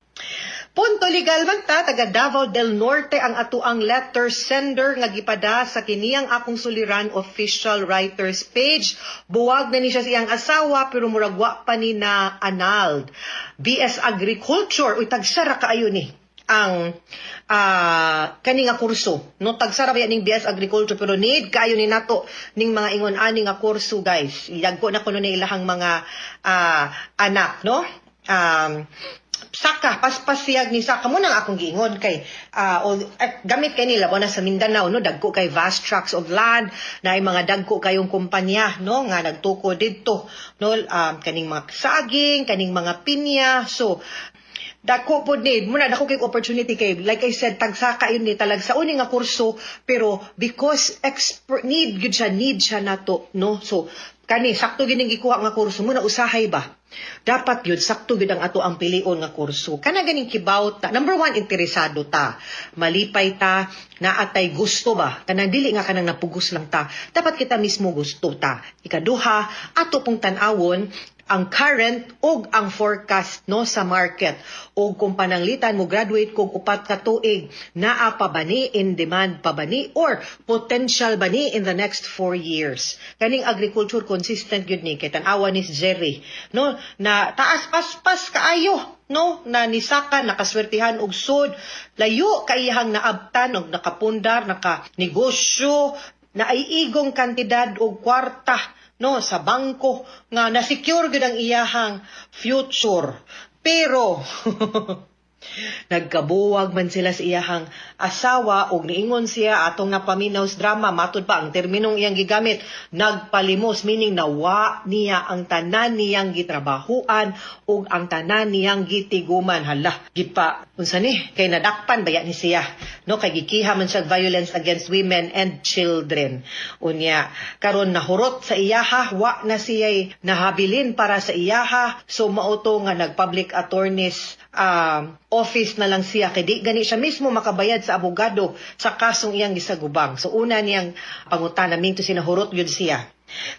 Punto legal man ta, taga Davao del Norte ang ato ang letter sender nga gipada sa kiniyang Akong Suliran Official Writers Page. Buwag na ni siya siyang asawa pero muragwa pa ni na annulled. BS Agriculture, uy tagsara kaayo ni ang kani nga kurso. No, tagsara ba ning BS Agriculture pero need kaayo ni nato ning mga ingon ani nga kurso guys. Iyagko na kuno ni ilahang mga anak, no? Saka, paspasiyag ni Saka mo nang akong giingon kay gamit kay nila na sa Mindanao, no, dagko kay vast tracts of land na ay mga dagko kayong kumpanya, no, nga nagtuko dito, no, kaning mga saging, kaning mga pinya. So dako po need muna dako kay opportunity kay like I said tagsaka yun ni talag sa uni nga kurso pero because need siya nato, no. So kani sakto gining gikuha nga kurso muna usahay ba dapat yun sakto gid ang ato ang pilion nga kurso kana ganing kibaw ta. Number 1, interesado ta, malipay ta, naatay gusto ba kanang dili nga kanang napugos lang ta, dapat kita mismo gusto ta. Ikaduha, ato pong tan-awon ang current ug ang forecast, no, sa market ug kung pananglitan mo graduate kog 4 ka tuig naa pa bani, in demand pa bani or potential bani in the next 4 years. Kaning agriculture consistent gyud ni kay tan-awan ni Jerry, no, na taas paspas kaayo, no, na ni Saka nakaswertihan og sud, layo kaiyang naabtan og nakapundar, nakanegosyo, na ay igong kantidad og kwarta, no, sa bangko nga na-secure gud ang iyahang future. Pero nagkabuwag man sila sa iyahang asawa og niingon siya atong napaminaws drama matud pa ang terminong iyang gigamit nagpalimos, meaning nawa niya ang tanan niyang gitrabahuan ug ang tanan niyang gitiguman. Hala gipa unsa ni kay nadakpan baya ni siya, no, kay gikiha man siya violence against women and children. Unya karon nahurot sa iyaha, wa na siya nahabilin para sa iyaha, so mauto nga nag-public attorneys office na lang siya kay di gani siya mismo makabayad sa abogado sa kasong iyang gisagubang. So una niyang pangutana minto sinahurot gyud siya.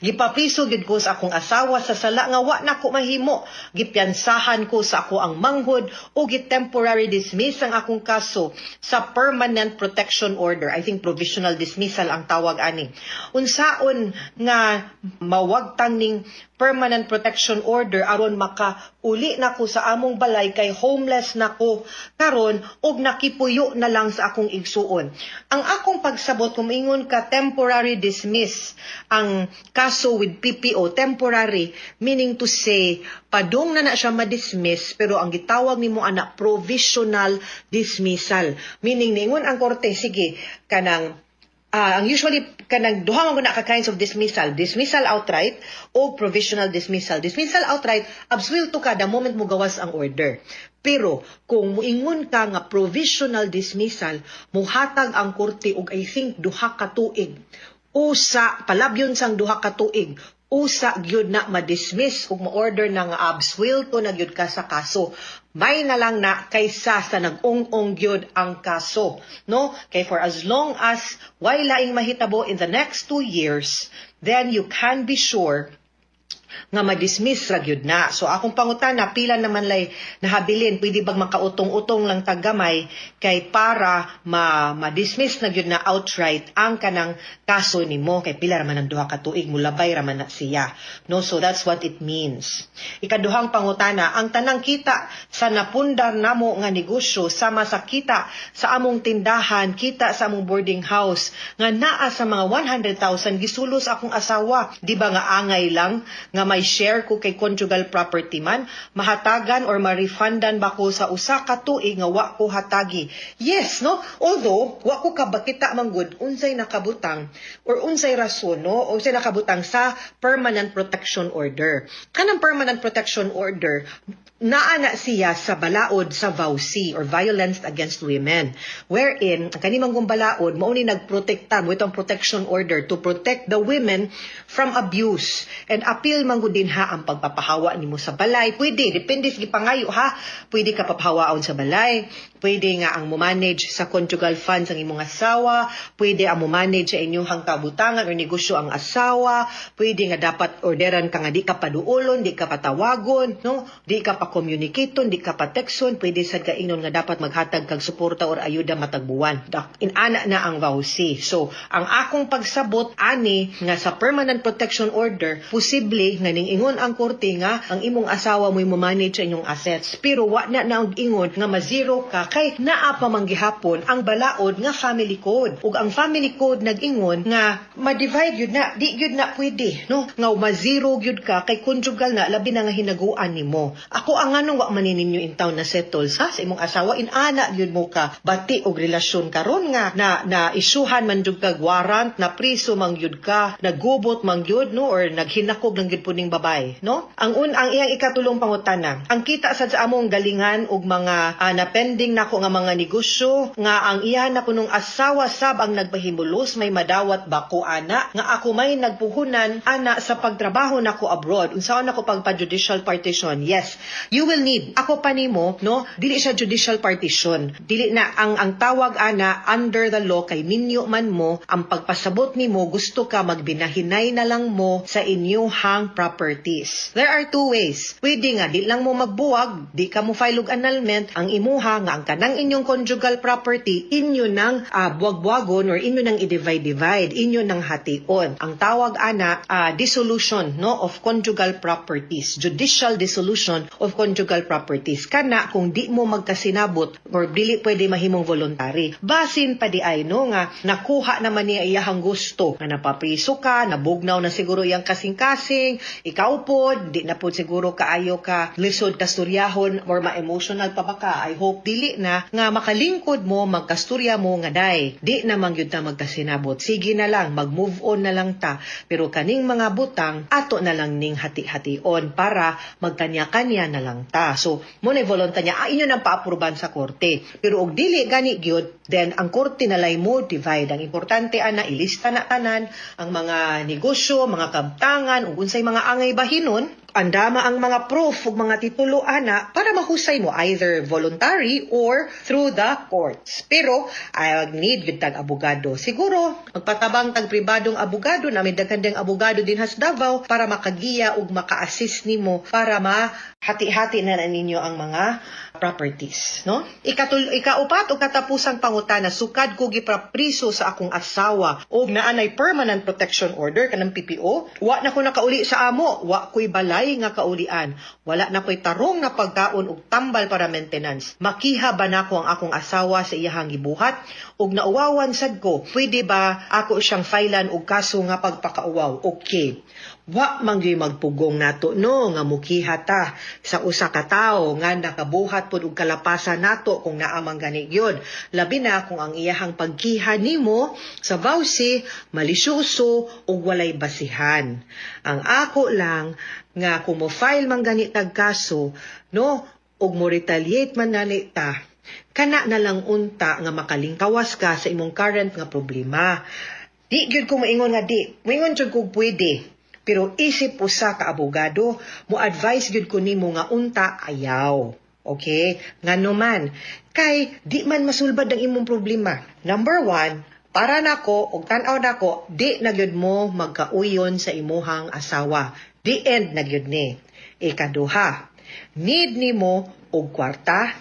Gipapiso gid ko sa akong asawa sa sala nga wa na ko mahimo. Gipiansahan ko sa ako ang manghod o temporary dismiss ang akong kaso sa permanent protection order. I think provisional dismissal ang tawag ani. Unsaon nga mawagtang ning permanent protection order aron makauli na ko sa among balay kay homeless na ko karon og nakipuyo na lang sa akong igsuon. Ang akong pagsabot kung ingon ka temporary dismiss ang kaso with PPO, temporary, meaning to say padung na siya ma-dismiss pero ang gitawag nimo ana provisional dismissal, meaning ningon ang korte sige kanang ang usually kanang duha man na ka kinds of dismissal outright o provisional dismissal. Dismissal outright absuelto ka the moment mo gawas ang order. Pero kung muingon ka nga provisional dismissal, muhatag ang korte og I think 2 ka tuig. Usa palabyon sang 2 ka tuig. Usa gyud na ma-dismiss ug ma-order na nga absuelto na gyud ka sa kaso. May na lang na kaysa sa nag-ong-ong gyud ang kaso, no? Kay for as long as way laing mahitabo in the next 2 years, then you can be sure nga ma-dismiss ra gyud na. So akong pangutana, pila naman lay nahabilin, pwede bang makautong-utong lang taggamay kay para ma-dismiss na gyud na outright ang kanang kaso nimo, kay pila raman ang 2 ka tuig, mulabay raman na siya. No, so that's what it means. Ikaduhang pangutana, ang tanang kita sa napundar namo nga negosyo sama sa kita sa among tindahan, kita sa among boarding house nga naa sa mga 100,000 gisulos akong asawa, di ba nga angay lang nga may share ko kay conjugal property man, mahatagan or ma-refundan ba ko sa usa ka tuig nga wa ko hatagi? Yes, no? Although, wa ko kabakita manggod unsay nakabutang or unsay rason, no? Unsay nakabutang sa permanent protection order. Kanang permanent protection order, naana siya sa balaod sa VAUSI or Violence Against Women, wherein ang kanimang balaod mao ni nagprotekta mo itong protection order to protect the women from abuse and appeal man gud din ha ang pagpapahawa nimo sa balay. Pwede depende sa gipangayo ha, pwede ka papahawaon sa balay, pwede nga ang mo-manage sa conjugal funds ang imong asawa, pwede ang mo-manage sa inyong kabutangan or negosyo ang asawa, pwede nga dapat orderan ka nga di ka paduolon, di ka patawagon, no? Di ka pa-communicaton, di ka pa-texton, pwede sad ka inon nga dapat maghatag kag suporta or ayuda matagbuwan. Inana na ang VAUSI. So, ang akong pagsabot ani nga sa permanent protection order, posible nga ning ingon ang korte nga ang imong asawa mo manage sa inyong assets. Pero wa na ang ingon nga ma-zero ka kay naa pa manggihapon ang balaod nga family code. Ug ang family code nag-ingon nga ma-divide yun na, di yun na pwede, no? Nga ma-zero yun ka kay conjugal na labi na nga hinaguan nimo. Ako ang anong wa manininyo in town na settles ha sa imong asawa, inana yun mo ka bati og relasyon karon nga na isuhan man jud kag warrant na priso man jud ka, nagubot man jud, no, or naghinakog ng gid puning babay, no? Ang iyang ikatulong pangutana, ang kita sa among galingan og mga napending nako nga mga negosyo nga ang iyan na kunong asawa sab ang nagpahimulos, may madawat ba ko ana nga ako may nagpuhunan ana sa pagtrabaho nako abroad, unsaon nako pagpa-judicial partition? Yes, you will need ako pa nimo, no, dili siya judicial partition, dili na ang tawag ana under the law kay minyo man mo ang pagpasabot nimo gusto ka magbinahinay na lang mo sa inyong properties. There are 2 ways. Pwede nga di lang mo magbuwag, di ka mo file og annulment, ang imuha nga ang kanang inyong conjugal property inyo nang buwag-buwagon or inyo nang i-divide, inyo nang hation. Ang tawag ana dissolution, no, of conjugal properties, judicial dissolution of conjugal properties. Kana kung di mo magkasinabot or dili pwede mahimong voluntary. Basin pa di ay, no, nga nakuha naman niya iyahang gusto nga napapriso ka, nabugnaw na siguro iyang kasing-kasing, ikaw po di na po siguro kaayo ka lisod kasturyahon or ma-emotional pa ba ka. I hope dili na nga makalingkod mo, magkasturya mo nga day, di na mangyud na magkasinabot. Sige na lang, mag-move on na lang ta. Pero kaning mga butang, ato na lang ning hati-hation para magkanya-kanya na lang ta. So, muna volunta niya, inyo nang paapruban sa korte. Pero og dili gani gyud, then ang korte na lay mo divide. Ang importante ana ilista na tanan ang mga negosyo, mga kabtangan, ug unsay mga angay bahinon, andama ang mga proof ug mga titulo ana para mahusay mo either voluntary or through the courts. Pero I need gid tag abogado. Siguro magpatabang tag pribadong abogado na may daghandang abogado din sa Davao para makagiya ug maka-assist nimo para mahati-hati na ninyo ang mga properties, no? Ikaupat o katapusang pangutana, sukad ko giprapriso sa akong asawa o naanay permanent protection order kanang PPO, wa na ko nakauli sa amo, wa ko'y balay nga kaulian, wala na ko'y tarong na pagkaon og tambal para maintenance. Makiha ba nako ang akong asawa sa iyahang gibuhat og nauwawan sad ko, pwede ba ako siyang filean og kaso nga pagpakauwaw? Okay. Wa mangyoy magpugong nato, no, nga mukiha ta sa usa ka tawo nga nakabuhat pud og kalapasan nato kung naamang gani gyud. Labi na kung ang iyahang pagkiha nimo sa VAUSI malisyoso ug walay basihan. Ang ako lang nga kung mo file man gani tag kaso, no, ug mo retaliate man nani ta, kana na lang unta nga makalingkawas ka sa imong current nga problema. Di gyud ko maingon nga di, maingon jud ko pwede. Pero isip usa ka abogado, mo advise gyud ko nimo nga unta ayaw. Okay? Ngano man, kay di man masulbad ang imong problema. Number 1, para nako og tan-aw nako, di na gyud mo magkauyon sa imuhang asawa. The end na gyud ni. Ikaduha, need nimo og kwarta,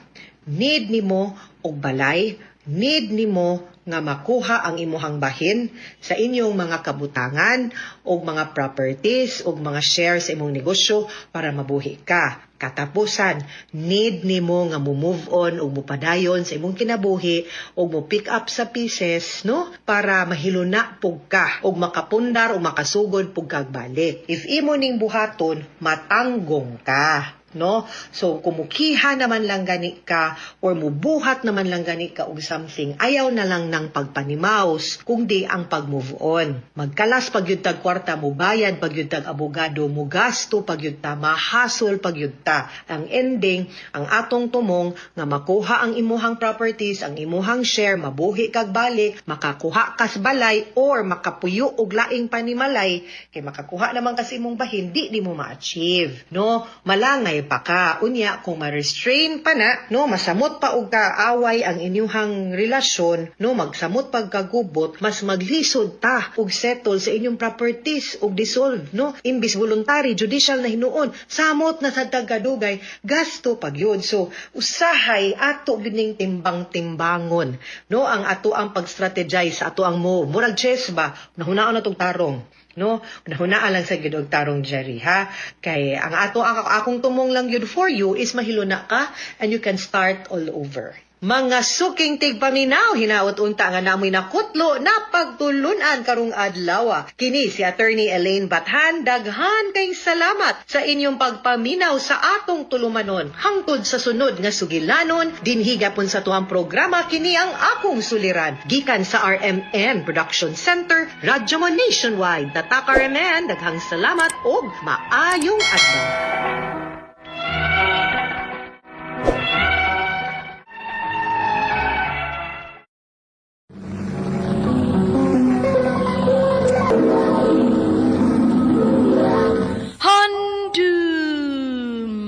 need nimo og balay, need nimo nga makuha ang imuhang bahin sa inyong mga kabutangan o mga properties o mga shares sa imong negosyo para mabuhi ka. Katapusan, need nimo nga move on o mupadayon sa imong kinabuhi o mo pick up sa pieces, no? Para mahiluna pug ka o makapundar o makasugod pug kag balik. If imo ning buhaton, matanggong ka. No? So, kumukiha naman lang gani ka or mubuhat naman lang gani ka og something, ayaw na lang ng pagpanimaos, kundi ang pag-move on. Magkalas pag yun tag kwarta, mo bayad pag yun tag abogado, mo gasto pag yun ta, mahasol pag yun ta. Ang ending, ang atong tumong nga makuha ang imuhang properties, ang imuhang share, mabuhi kag balik, makakuha kas balay or makapuyo og laing panimalay, kay makakuha naman kasi imong bahin, di mo ma-achieve. No? Malangay pa ka. Unya, kung ma-restrain pa na, no, masamot pa og kaaway ang inyuhang relasyon, no, magsamot pagkagubot, mas maglisod ta og settle sa inyong properties og dissolve, no? Imbis voluntary, judicial na hinuon, samot na sa tagkadugay, gasto pag yun. So, usahay ato gining timbang-timbangon, no? Ang ato ang pag-strategize, ato ang mo. Murag chess ba? Nahunaon na tong tarong. No, nahunaan lang sa gidog tarong Jerry, ha? Kay ang akong tumong lang yun for you is mahiluna ka and you can start all over. Mga suking tigpaminaw, hinaot unta nga namoy nakutlo na pagtulunan karong adlaw. Kini si Attorney Elaine Bathan, daghan kay salamat sa inyong pagpaminaw sa atong tulumanon. Hangtod sa sunod nga sugilanon, dinhi gapon sa tuang programa kini ang akong suliran. Gikan sa RMN Production Center, Radyo Mo Nationwide. Tatak RMN, daghang salamat og maayong adlaw.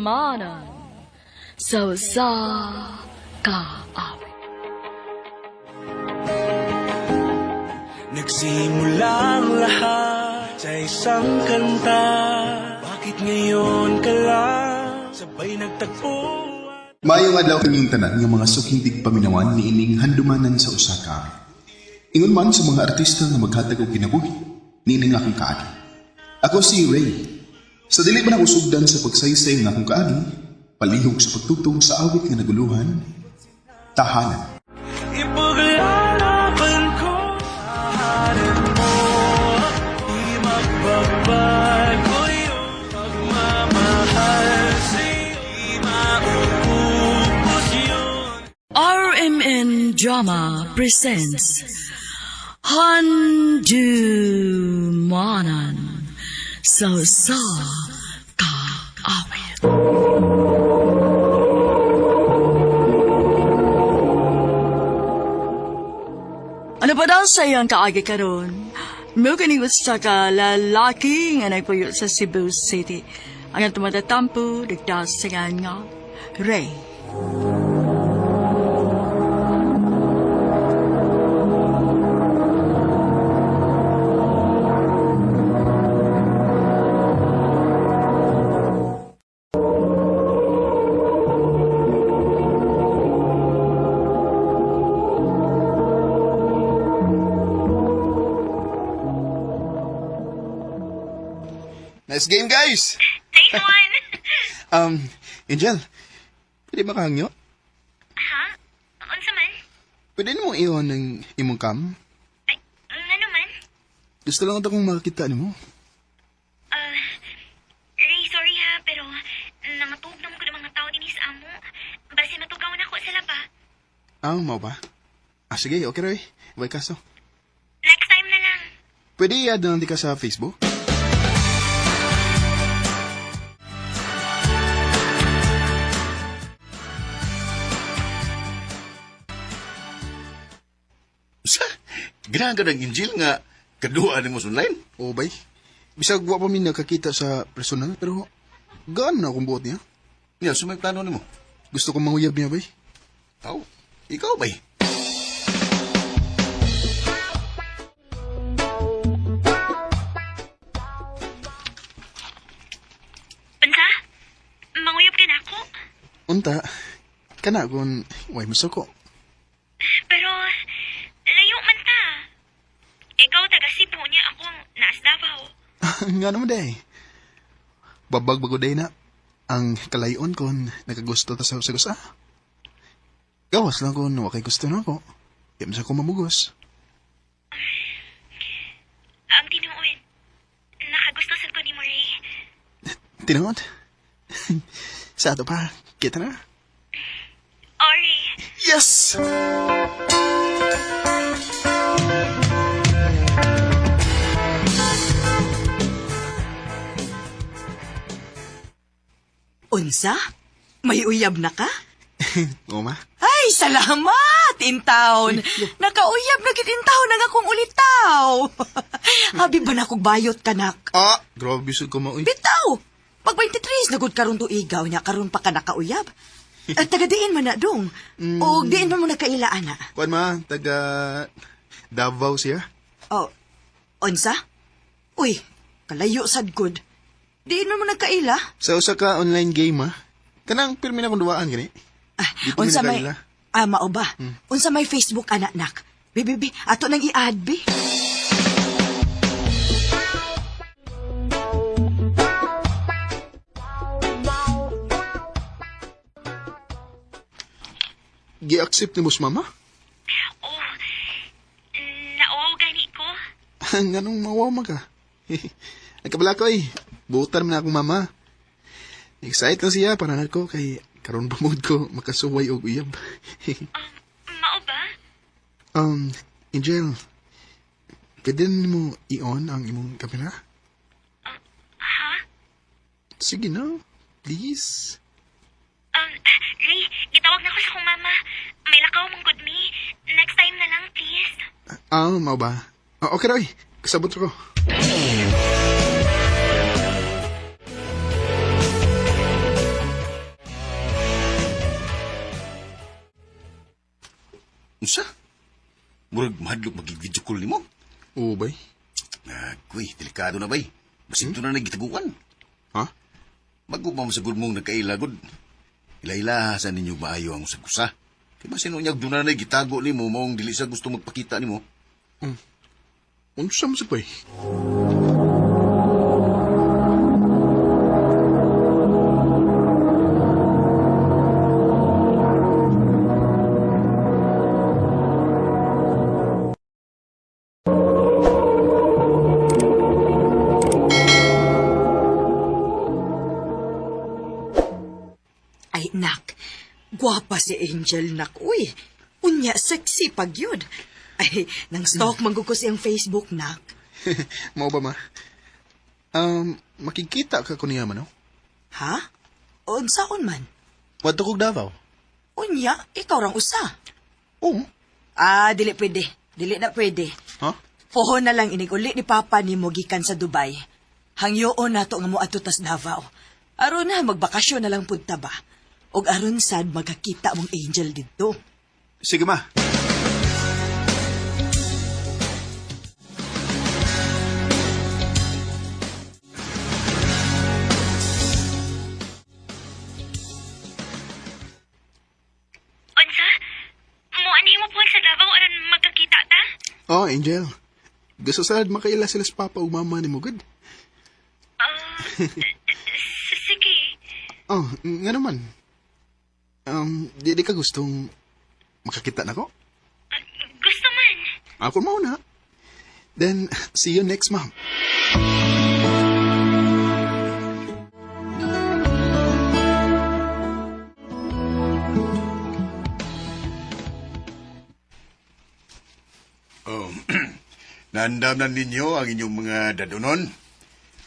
Handumanan sa kaawit. Nagsimula ang lahat sa isang kanta. Bakit ngayon ka lang sabay nagtagpo? Mayong adlaw kanyang tanan ng mga suking tigpaminawan ni ining handumanan sa usa ka awit. Ingon man sa mga artista nga maghatag og kinabuhi, nining akong kaagi. Ako si Ray. Sa dili man ako sugdan sa pagsaysay ng akong kaagi, palihog sa pagtutong sa awit nga naguluhan, tahanan. Ipaglalaban ko tahanan mo, di magbabago yung pagmamahal sa'yo, di maubos yun. RMN Drama presents Handumanan sa kaawit. Ano ba daw sa iyang kaagi karon? Mo kini gusto ka lalaki nga nagpuyo sa Cebu City. Ang tumatatampo, digdas sa nga Ray. Nice game, guys! Nice one! Angel, pwede ba kahangyo? Ha? Unsa man? Pwede na mong iyon ng imong cam? Ay, ano man? Gusto lang ito kong makakita ni mo. Ray, sorry ha, pero nangatug na mo ko ng mga tao din sa amo. Basi matugaw na ko sa laba. Mau ba? Sige, okay Roy. Way kaso. Next time na lang. Pwede i-add na ka sa Facebook? Sa, ganahan ka ng Angel nga kadua ni mo sa online? Oo, bay. Bisag wa pa mi nakakita sa personal, pero gaan na akong buot niya. Niya, so may plano ni mo? Gusto kong manguyab niya, bay. Aw, ikaw ba? Unsa? Manguyab ka na ako? Unta, kana kung way masuko. Pero, layo man ta. Ikaw taga Cebu niya akong naas Davao. Nga naman, day. Babag bago day na. Ang kalayon kung nakagusto ta sa usagos. Gawas lang kung wakay gusto na ako. Di sa ko mamugos. Ang tinuod, nakagusto sa ko ni mo, Ray. Tinood? Sa ato pa, kita na. Ori. Yes! Unsa? May uyab na ka? Oo, ma. Ay, salamat, intaon. Nakauyab na gid intaon na akong ulitaw. Habi ba na kong bayot kanak? Grabe sud ko mauy. Bitaw! Pag 23 nagud karon to igaw niya karon pa ka nakauyab. At taga diin man na dong. O diin man mo nakailaan na. Kuan ma, taga Davao siya. Oh, unsa? Uy, kalayo sad good. Diin man mo nagkaila. Sa usa ka online game, ma. Kanang pirmi na kong duwaan gani. Dito Unsa may nakaila. mao ba? Unsa may Facebook anak. Bibi, ato nang i-add bi. Gi-accept ni Boss Mama? Nao gani ko. Nganong mawaw ka? Nagkabala ko buutan man akong mama. Excited lang siya para na ko kay karon bumod ko makasuway og uyab. Mao ba? Angel, pwede mo i-on ang imong kamera? Ha? Sige na, please. Ray, gitawag na ko sa kong mama. May lakaw mong good me. Next time na lang, please. Mao ba? Okay Roy, kasabot ko. Unsa? Murag mahadlok magig-video call nimo? Oo, bay. Kuy, delikado na bay. Basin to na nagitaguan. Ha? Bago pa masagod mong nagkailagod. Ila-ila sa ninyo maayo ang usag-usa. Kaya ba sinunyag doon na nagitago nimo mong dili sa gusto magpakita nimo? Unsa mo sa bay? Ay, nak. Gwapa si Angel, nak. Uy, unya, sexy pag yun. Ay, nang stalk manggugos iyang Facebook, nak. Mao ba ma? Makikita ka ko niya man, no? Ha? Unsaon man? Wadto kog Davao. Unya, ikaw rang usa. Dili pwede. Dili na pwede. Ha? Pohon na lang iniguli ni Papa ni mo gikan sa Dubai. Hangyoon na to nga mo atutas Davao. Aron na, magbakasyon na lang punta ba? Og aron sad magkakita mong Angel dito. Sige ma. Unsa? Muan mo po sa Davao aron magkakita ta? Angel. Gusto sad makaila sila sa papa ug mama ni mo gud. Sige. Nga naman. Di ka gustong makakita na ko? Gusto man. Ako mauna. Then, see you next month. Naandam ninyo ang inyong mga dadonon.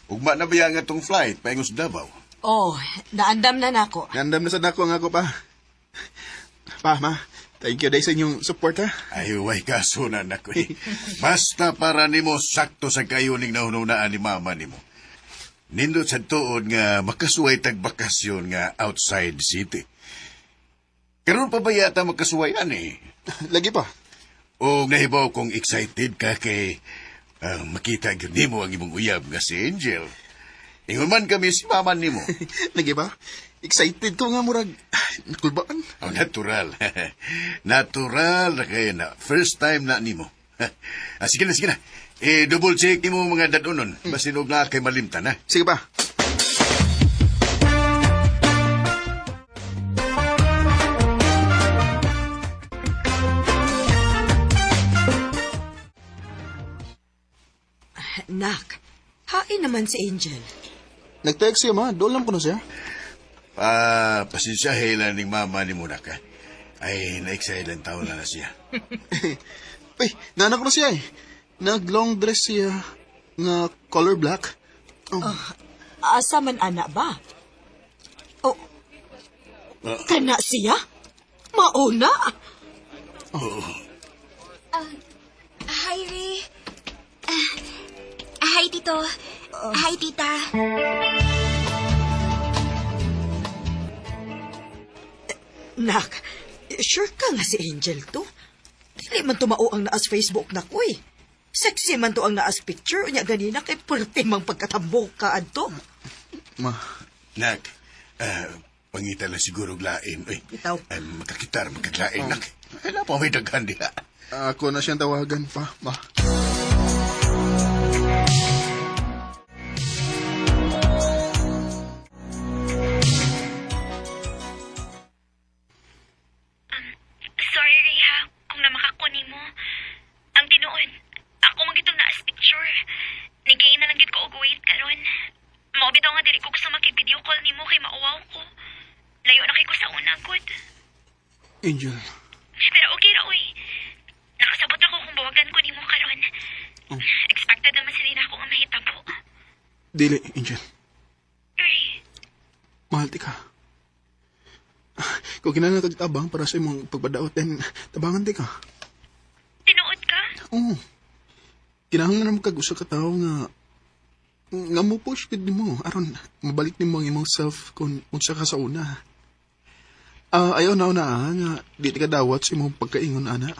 Ugma na ba yang atong flight paingon sa Davao? Oh, naandam na nako. Naandam na sa dako ang ako pa. Pa, ma, Thank you, day sa inyong support, ha? Ay, way kaso na nako eh. Basta para nimo sakto sa kayo ning nahununaan ni mama nimo. Nindot sa tuod nga makasuway tag bakasyon nga outside city. Karon pa ba yata makasuway ani? Lagi pa. O nahibaw kong excited ka kay makita gyud nimo ang imong uyab nga si Angel. Ingon man kami si mama nimo. Lagi ba? Excited ko nga murag kulbaan. Oh, natural. Natural na kayo na. First time na nimo. Sige na, sige na. Double check mo mga dadunon. Basinog na kay malimtan, ha? Sige pa. Nak, hain naman si Angel. Nag-text siya, ma. Doon lang ko na siya. Pasensyahe lang ning mama ni Muna ka. Ay, na-excite lang taon na siya. Ay, nanak ko na siya eh. Nag-long dress siya nga color black. Asa man anak ba? Oh, kana siya? Mauna? Hi, Ray. Hi, Tito. Hi, Tita. Nak, sure ka nga si Angel to? Dili man tumao ang naas Facebook na ko eh. Sexy man to ang naas picture niya ganina kay pwerte mang pagkatambok ka adto. Ma. Nak, pangita lang siguro glain. Uy, Itaw. Makakitar, makaglain, nak. Wala pa may daghan diha. Ako na siyang tawagan pa, ma. Sorry, Riha, kung namakakuni mo. Ang tinuod, ako magitong naas picture. Nigay na lang gid ko og wait karon. Mao bitaw nga dili ko gusto makig-video call nimo kay mauwaw ko. Layo na kay ko sa una, good. Angel. Pero okay ra, uy. Nakasabot ako kung bawagan ko nimo karon. Expected naman sila na ako nga mahitabo. Dili, Angel. Ray, Mahal ti ka. Kung kinahanglan kag tabang para sa imong pagpadaot, then tabangan ti ka. tinuod ka? Oo. Kinahanglan naman kag usa ka tawo nga mo push gid nimo aron mabalik nimo ang imong self kung unsa ka sa una. Ayaw na nga di ti ka dawat sa imong pagkaingon ana.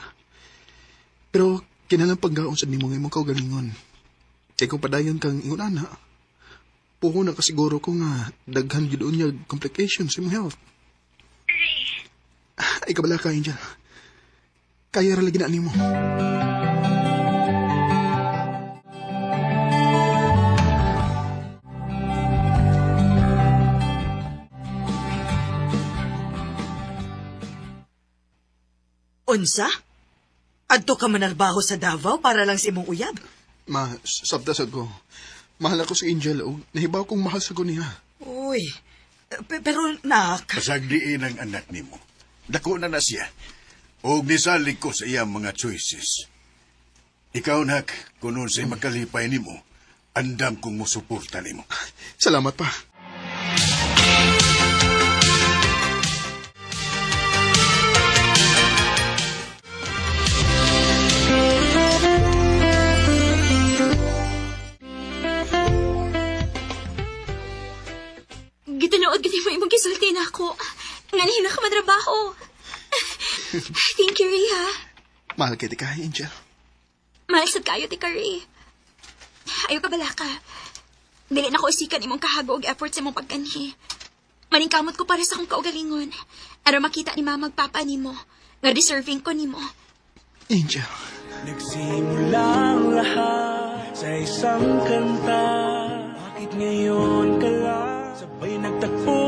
Pero kinahanglan paggaon sa nimo nga imong kaugalingon. Kay kung padayon kang ingon ana, puho na kasiguro ko nga daghan gyud unya complications sa imong health. Ay kabala ka, Angel. Kaya ra lagi na nimo. Unsa? Adto ka manarbaho sa Davao para lang sa imong uyab? Ma, sabta sad ko. Mahal ako si Angel o nahibaw kong mahal sa ko niya. Uy, pero nak... Pasagdiin ang anak nimo. Dako na siya. O nisalig ko sa iyang mga choices. Ikaw, nak, kung nun sa'y makalipay nimo, andam kong musuporta nimo. Salamat pa. Gitanood gani mo imong gisulti na ako. Ngayon na ka matrabaho. Thank you, Ray, ha? Mahal kita ka, Angel. Malasad kayo, Tika Ray. Ayaw ka bala ka. Dili na ko isikan imong kahago og effort sa imong pagkanhi. Maningkamot ko para sa akong kaugalingon. Aron makita ni mama magpapa nimo. Nga deserving ko nimo. Angel. Nagsimula ang lahat sa isang kanta. Bakit ngayon ka lang sabay nagtakbo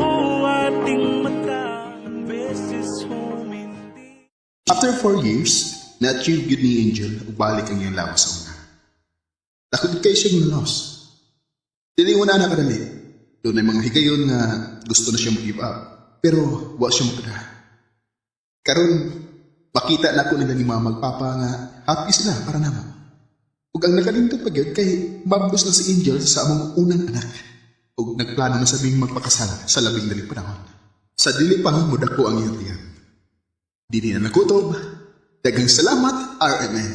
ating mata? Ang beses humindi. After 4 years, na-achieve yun ni Angel ug balik ang iyang lawas sa una. Nakagod kayo siyang nalos. Dili una na kadali. Doon ay mga higayon nga gusto na siya mag-give up. Pero wa siya makada. Karon makita na ko nila ni mama magpapa nga happy sila para naman. Ug ang nakalimtot pa gyud kay mabdos na si Angel sa among unang anak. Ug nagplano na sabing magpakasal sa labing dali panahon. Sa dili pa mo dako ang iyang tiyan. Dili na nakutob. Daghang salamat, RMN.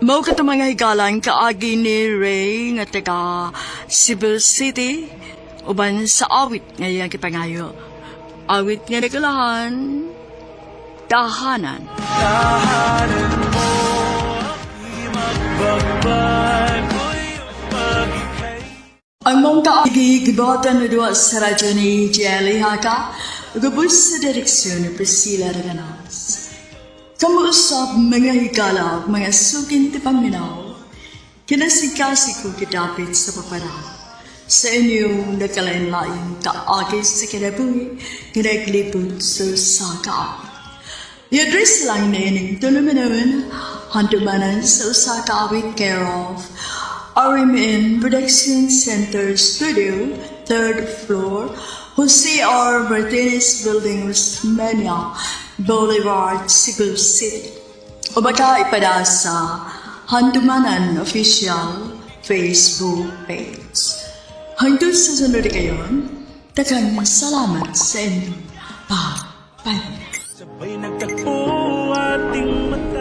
Mao ka mga higalan kaagi ni Ray nga taga Cebu City uban sa awit nga iyang kipangayo. Awit nga nagalahan, tahanan. Tahanan mo, di magbabago'y pag-ibig. Ang mong kaagi gibatan na duwa sa radyo ni Jelly Haka, gabos sa direksyon ni Priscilla Raganas. Kamuusap mga higala, mga sukin ti paminaw, kinasikasi ko kitapit sa paparaw. Sa inyong nakalain-lain kaagis sa kinabuhi, kinaglipod sa saka. I-address lang na ining tulumanon, handumanan sa usaka with care of RMN Production Center Studio, 3rd floor, Jose R. Martinez Building, Rosmania, Boulevard, Cebu City. O baka ipada sa Handumanan Official Facebook page. Hanggang sa sunod kayon, daghang salamat sa inyong pagpapalit. Sabay nagtakbo ating mata.